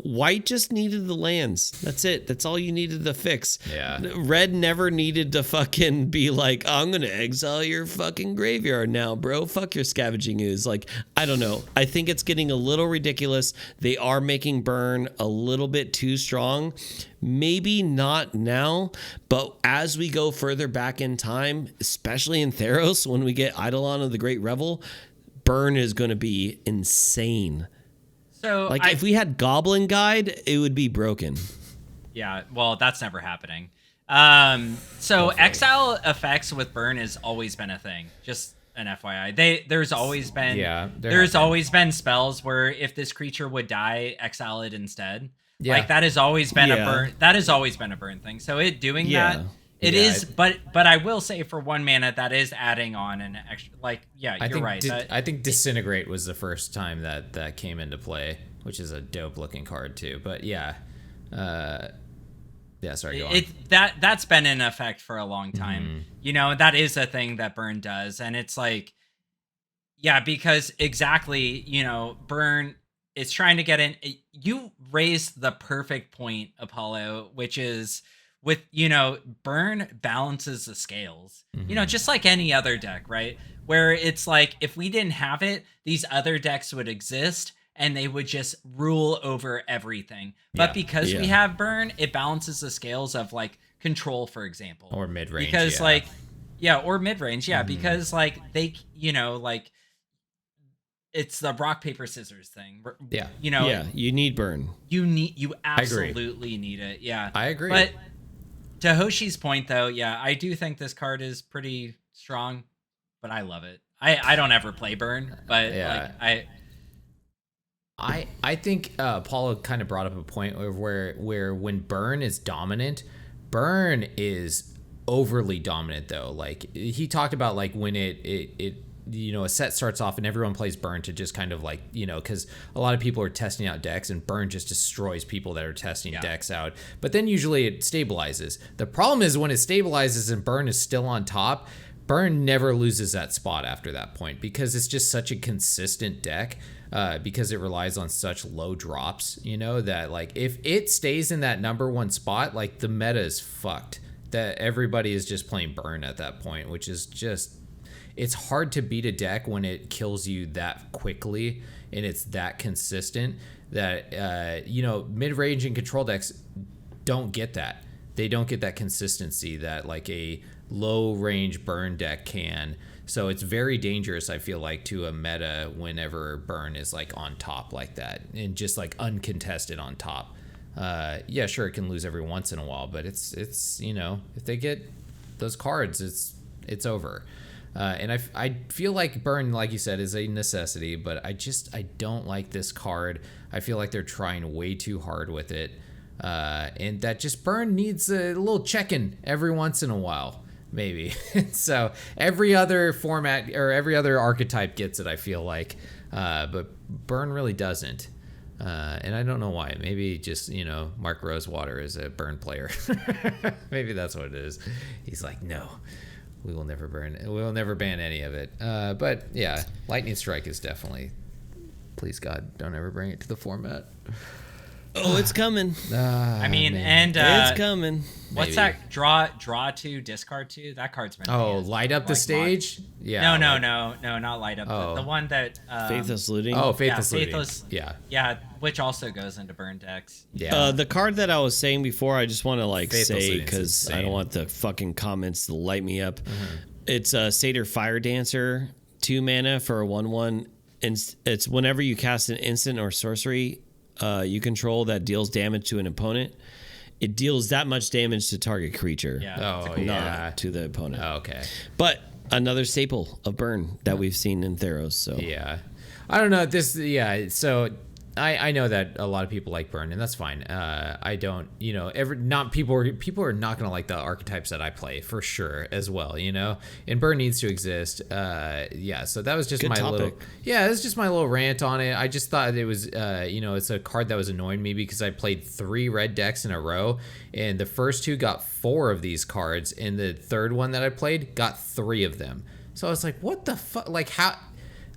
white just needed the lands. That's it. That's all you needed to fix. Yeah. Red never needed to fucking be like, I'm going to exile your fucking graveyard now, bro. Fuck your Scavenging Ooze. Like, I don't know. I think it's getting a little ridiculous. They are making burn a little bit too strong. Maybe not now, but as we go further back in time, especially in Theros, when we get Eidolon of the Great Revel, burn is going to be insane. So like if we had Goblin Guide, it would be broken. Yeah, well, that's never happening. So exile effects with burn has always been a thing. Just an FYI. There's always been there's always been spells where if this creature would die, exile it instead. Yeah. Like that has always been a burn. That has always been a burn thing. So it doing that. It is, but I will say for 1 mana that is adding on an extra. Like, you're right. I think Disintegrate was the first time that came into play, which is a dope looking card too. But sorry, go on. That's been in effect for a long time. That is a thing that burn does, and it's like, because exactly, burn is trying to get in. You raised the perfect point, Apollo, which is, with burn balances the scales, just like any other deck, right? Where it's like, if we didn't have it, these other decks would exist and they would just rule over everything. But because we have burn, it balances the scales of like control, for example, or mid-range, because or mid-range, because like they, like it's the rock paper scissors thing. You need burn. You absolutely need it. I agree. But to Hoshi's point, though, I do think this card is pretty strong, but I love it. I don't ever play burn, but I think Paula kind of brought up a point where when Burn is dominant, Burn is overly dominant though. Like he talked about like when it a set starts off and everyone plays Burn to just kind of like, because a lot of people are testing out decks and Burn just destroys people that are testing decks out. But then usually it stabilizes. The problem is when it stabilizes and Burn is still on top, Burn never loses that spot after that point because it's just such a consistent deck. Because it relies on such low drops, that like if it stays in that number one spot, like the meta is fucked. That everybody is just playing Burn at that point, which is just, it's hard to beat a deck when it kills you that quickly and it's that consistent that, mid-range and control decks don't get that. They don't get that consistency that like a low range Burn deck can. So it's very dangerous, I feel like, to a meta whenever Burn is like on top like that and just like uncontested on top. Yeah, sure, it can lose every once in a while, but it's if they get those cards, it's over. And I feel like Burn, like you said, is a necessity, but I don't like this card. I feel like they're trying way too hard with it, and that just Burn needs a little check-in every once in a while. Maybe. So every other format or every other archetype gets it, I feel like. But Burn really doesn't. And I don't know why. Maybe just, Mark Rosewater is a Burn player. Maybe that's what it is. He's like, no, we will never burn. We will never ban any of it. But yeah, Lightning Strike is definitely, please God, don't ever bring it to the format. Oh, it's coming. I mean, man. and it's coming. What's Maybe. that? Draw 2, discard 2. That card's been. Oh, banned. light up the Like, stage? Yeah. No, not light up. The one that. Faithless Looting. Oh, Faithless Looting. Faithless. Yeah. Yeah, which also goes into Burn decks. Yeah. The card that I was saying before, I just want to Faithless say Looting's because I insane. don't want the fucking comments to light me up. It's a Satyr Fire Dancer, 2 mana for a 1/1. It's whenever you cast an instant or sorcery you control that deals damage to an opponent, it deals that much damage to target creature. Yeah. Oh, Not yeah. to the opponent. Oh, okay. But another staple of Burn that we've seen in Theros. So Yeah. I don't know. So I know that a lot of people like Burn, and that's fine. I don't, people are not going to like the archetypes that I play for sure as well, and Burn needs to exist. Yeah. So that was just Good topic. it was just my little rant on it. I just thought it was, it's a card that was annoying me because I played 3 red decks in a row, and the first 2 got 4 of these cards, and the third one that I played got 3 of them. So I was like, what the fuck? Like how?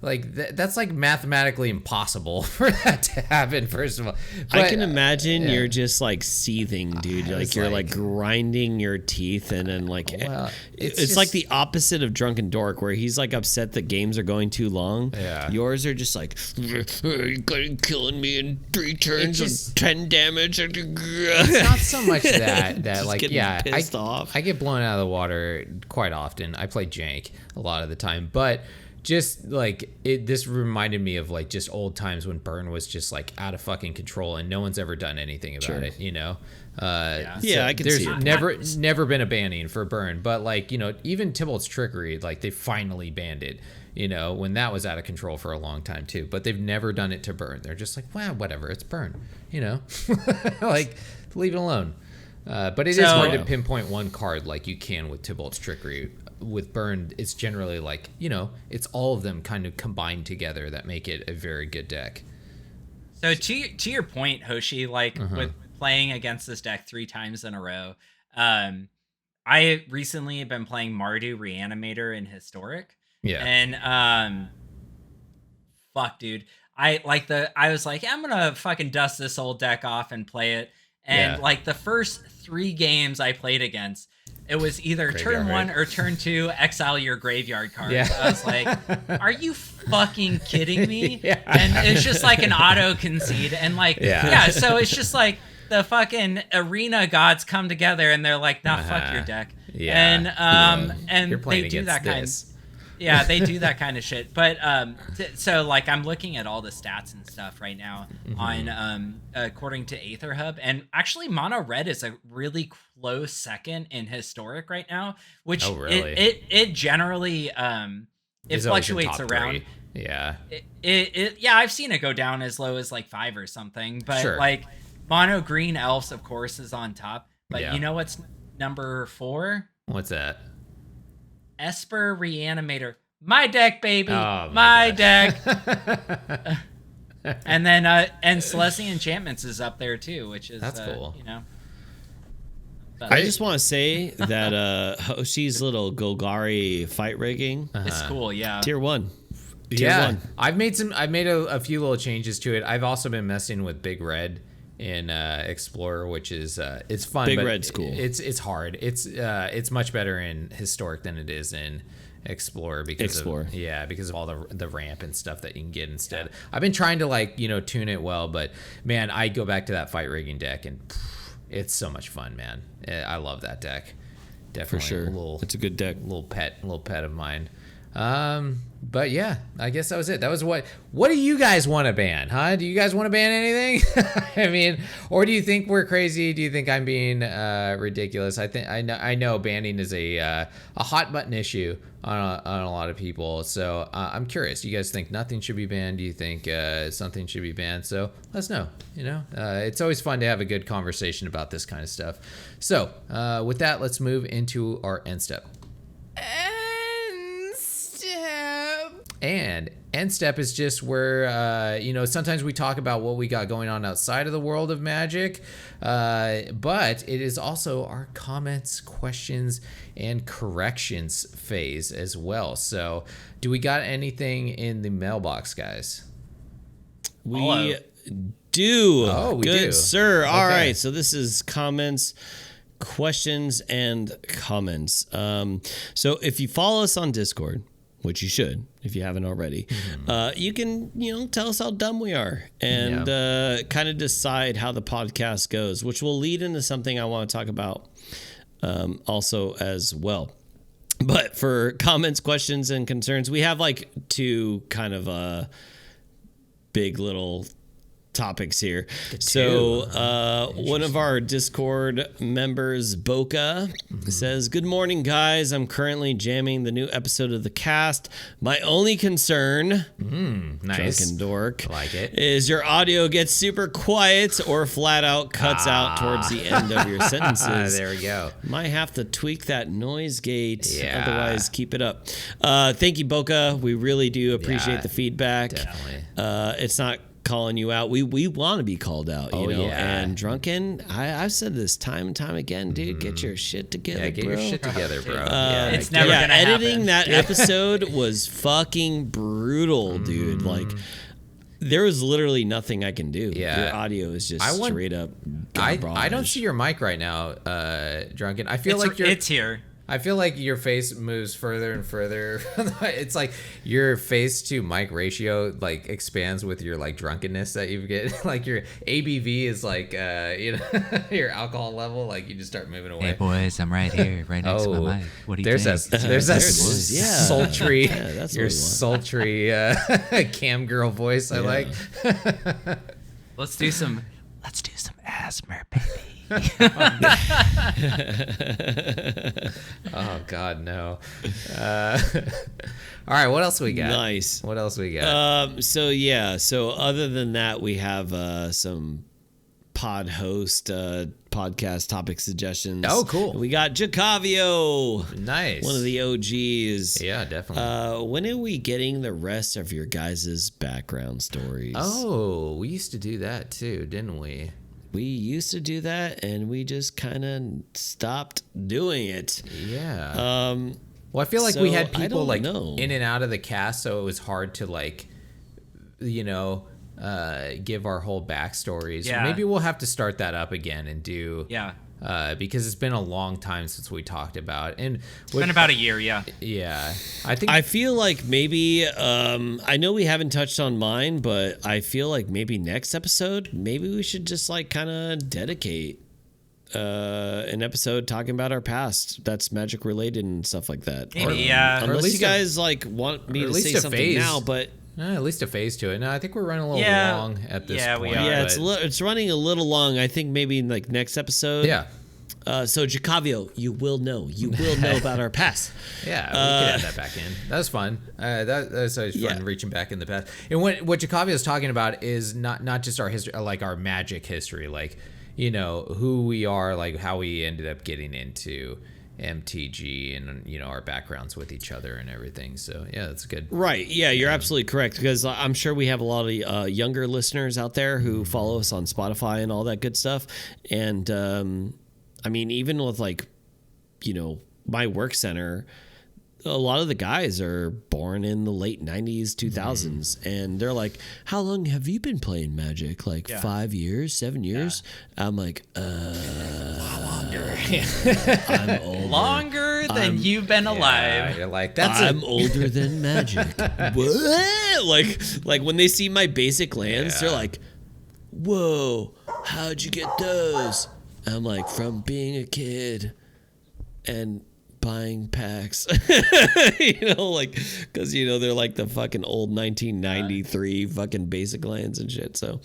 Like that's like mathematically impossible for that to happen. First of all, I can imagine you're just like seething, dude. Like you're like grinding your teeth, and then like Well, it's just like the opposite of Drunken Dork, where he's like upset that games are going too long. Yeah. Yours are just like you're killing me in 3 turns and 10 damage. It's not so much that Just like getting pissed I off. I get blown out of the water quite often. I play jank a lot of the time, but just like this reminded me of like just old times when Burn was just like out of fucking control and no one's ever done anything about it, Yeah, I can there's see it. never been a banning for Burn, but like even Tybalt's Trickery, like they finally banned it, when that was out of control for a long time too, but they've never done it to Burn. They're just like, wow, whatever, it's Burn, like leave it alone. But it is hard to pinpoint one card like you can with Tybalt's Trickery. With Burn, it's generally like, it's all of them kind of combined together that make it a very good deck. So to your point, Hoshi, like with playing against this deck 3 times in a row, I recently have been playing Mardu Reanimator in Historic. Yeah. And fuck, dude. I was like, I'm gonna fucking dust this old deck off and play it. And like the first 3 games I played against, it was either turn 1 or turn 2, exile your graveyard cards. Yeah. I was like, are you fucking kidding me? Yeah. And it's just like an auto concede. And like, so it's just like the fucking arena gods come together and they're like, nah, fuck your deck. Yeah. And You're playing they do against that this. Yeah, they do that kind of shit. But so like I'm looking at all the stats and stuff right now on according to Aether Hub, and actually Mono Red is a really close second in Historic right now, which Oh, really? it generally it It's always in fluctuates top around. 3. Yeah. Yeah, I've seen it go down as low as like 5 or something, but Sure. like mono green elves, of course, is on top. But Yeah. you know what's number 4? What's that? Esper Reanimator. My deck, baby. Oh, my gosh. deck. And then and Celestia Enchantments is up there too, which is That's cool. You know. I just want to say that Hoshi's little Golgari fight rigging, It's cool, yeah. tier 1. Tier Yeah, 1. I've made a few little changes to it. I've also been messing with Big Red in Explorer, which is it's fun. Big but Red's cool. It's hard. It's much better in Historic than it is in Explorer because of all the ramp and stuff that you can get instead. I've been trying to tune it well, but man, I go back to that fight rigging deck and it's so much fun, man. I love that deck. Definitely For sure. It's a good deck. Little pet of mine. But yeah, I guess that was it. That was what do you guys want to ban, huh? Do you guys want to ban anything? I mean, or do you think we're crazy? Do you think I'm being ridiculous? I know banning is a hot button issue on a lot of people. So I'm curious. Do you guys think nothing should be banned? Do you think something should be banned? So let us know. It's always fun to have a good conversation about this kind of stuff. So with that, let's move into our end step. And end step is just where, sometimes we talk about what we got going on outside of the world of Magic, but it is also our comments, questions, and corrections phase as well. So do we got anything in the mailbox, guys? We do. Oh, we Good, do. sir. All Okay. right. So this is comments, questions, and comments. So if you follow us on Discord, which you should if you haven't already, you can tell us how dumb we are and kind of decide how the podcast goes, which will lead into something I want to talk about also as well. But for comments, questions, and concerns, we have like two kind of big little topics here. So one of our Discord members, Boca, says, "Good morning, guys. I'm currently jamming the new episode of the cast. My only concern, Nice. drunken dork, I like it. is your audio gets super quiet or flat out cuts out towards the end of your sentences. There we go. Might have to tweak that noise gate. Yeah. Otherwise, keep it up." Thank you, Boca. We really do appreciate Yeah, the feedback. definitely. It's not calling you out. We want to be called out, you know. yeah. And drunken, I've said this time and time again, dude. Get your shit together, Yeah, get bro. your shit together, bro. It's never gonna editing happen. that episode was fucking brutal, dude. Like, there was literally nothing I can do. Yeah. Your audio is just I want- straight up I garbage. don't see your mic right now, Drunken. I feel like It's here. I feel like your face moves further and further. It's like your face to mic ratio like expands with your like drunkenness that you get. Like your ABV is like your alcohol level. Like you just start moving away. Hey boys, I'm right here, right next to my mic. What do you there's think? there's that There it is. Yeah. sultry, Yeah, that's your what we want. sultry cam girl voice. I like. Let's do some asthma, baby. Oh God, no. All right, what else we got? Nice. What else we got? So other than that, we have some pod host podcast topic suggestions. Oh, cool. We got Jacavio, Nice. one of the OGs. Yeah, definitely. When are we getting the rest of your guys' background stories? Oh, we used to do that too, didn't we? We used to do that, and we just kind of stopped doing it. Yeah. Well, I feel like we had I people don't like know. in and out of the cast, so it was hard to like, give our whole backstories. Yeah. Maybe we'll have to start that up again and do. Yeah. Because it's been a long time since we talked about, and It's been about a year, yeah. yeah, I think I feel like maybe I know we haven't touched on mine, but I feel like maybe next episode, maybe we should just like kind of dedicate an episode talking about our past that's magic related and stuff like that. Maybe, yeah. or at Unless least you guys like want me or at to least say a something phase. now, but at least a phase to it. No, I think we're running a little Yeah. long at this Yeah, point. we are. yeah, but- it's running a little long. I think maybe like next episode. yeah. So Jacavio, you will know about our past. Yeah, we could add that back in. That was fun. That's always fun reaching back in the past. And what Jacavio is talking about is not just our history, like our Magic history, like, you know, who we are, like how we ended up getting into MTG and, you know, our backgrounds with each other and everything. So yeah, that's good. Right. Yeah, you're absolutely correct, because I'm sure we have a lot of younger listeners out there who follow us on Spotify and all that good stuff. And I mean, even with, like, you know, my work center, a lot of the guys are born in the late 90s, 2000s. And they're like, how long have you been playing Magic? Like 5 years, 7 years? Yeah. I'm like, longer. I'm older. Longer than you've been alive. Yeah, you're like, I'm older than Magic. What? Like when they see my basic lands, they're like, whoa, how'd you get those? I'm like, from being a kid and buying packs. You know, like, because, you know, they're like the fucking old 1993 fucking basic lands and shit. So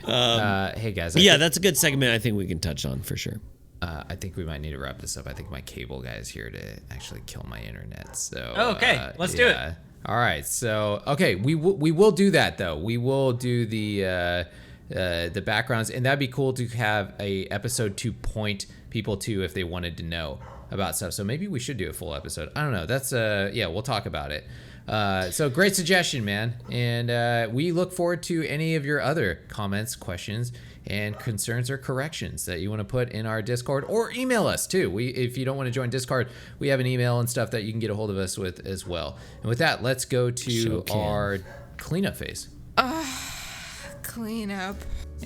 hey guys, that's a good segment I think we can touch on for sure. I think we might need to wrap this up. I think my cable guy is here to actually kill my internet. So okay, let's do it. All right, so okay, we will do that though. We will do the backgrounds, and that'd be cool to have a episode to point people to if they wanted to know about stuff. So maybe we should do a full episode. I don't know. That's we'll talk about it. So great suggestion, man. And we look forward to any of your other comments, questions, and concerns or corrections that you want to put in our Discord, or email us too. If you don't want to join Discord, we have an email and stuff that you can get a hold of us with as well. And with that, let's go to our cleanup phase. Cleanup.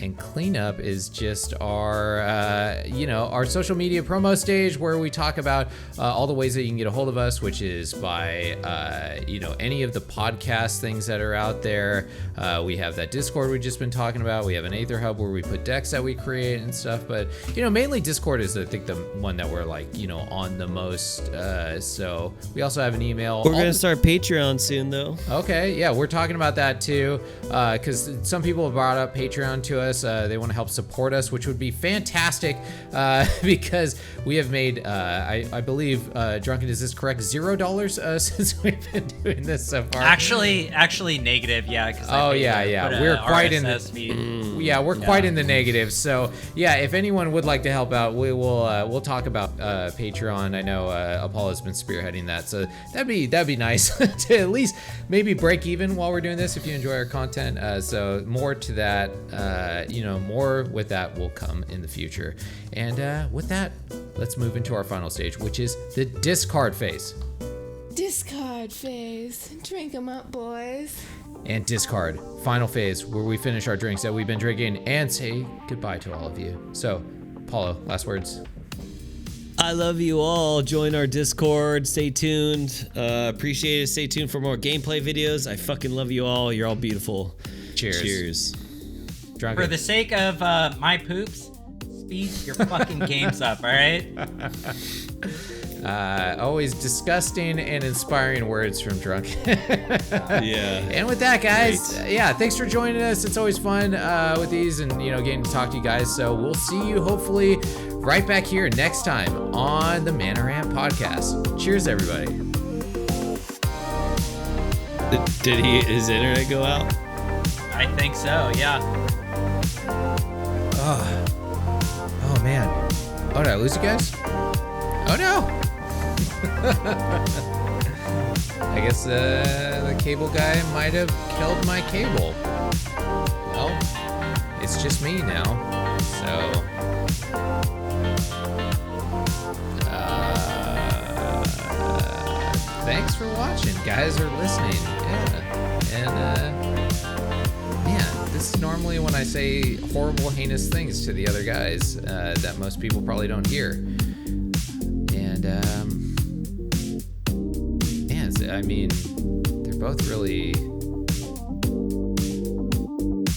And cleanup is just our, our social media promo stage where we talk about all the ways that you can get a hold of us, which is by, any of the podcast things that are out there. We have that Discord we've just been talking about. We have an Aether Hub where we put decks that we create and stuff. But, mainly Discord is, I think, the one that we're, on the most. So we also have an email. We're going to start Patreon soon, though. Okay, yeah, we're talking about that, too, because some people have brought up Patreon to us. They want to help support us, which would be fantastic, because we have made, I believe, Drunken, is this correct, $0 since we've been doing this so far? Actually negative, yeah. We're quite in the we're quite in the negative. So yeah, if anyone would like to help out, we'll talk about Patreon. I know Apollo's been spearheading that, so that'd be nice to at least maybe break even while we're doing this if you enjoy our content. So more to that. More with that will come in the future. And with that, let's move into our final stage, which is the discard phase. Discard phase. Drink 'em up, boys. And discard, final phase, where we finish our drinks that we've been drinking and say goodbye to all of you. So, Paulo, last words. I love you all. Join our Discord. Stay tuned. Appreciate it. Stay tuned for more gameplay videos. I fucking love you all. You're all beautiful. Cheers. Drunken. For the sake of my poops, speed your fucking games up, all right? Always disgusting and inspiring words from Drunken. Yeah. And with that, guys, thanks for joining us. It's always fun with these and, getting to talk to you guys. So we'll see you hopefully right back here next time on the Manorant Podcast. Cheers, everybody. Did his internet go out? I think so, yeah. Oh man. Oh, did I lose you guys? Oh no. I guess the cable guy might have killed my cable. Well, it's just me now. So thanks for watching, guys, or listening. Yeah. And this is normally when I say horrible, heinous things to the other guys that most people probably don't hear. And, they're both really...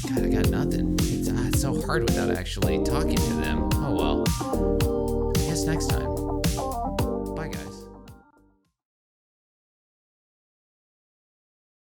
God, I got nothing. It's so hard without actually talking to them. Oh, well. I guess next time.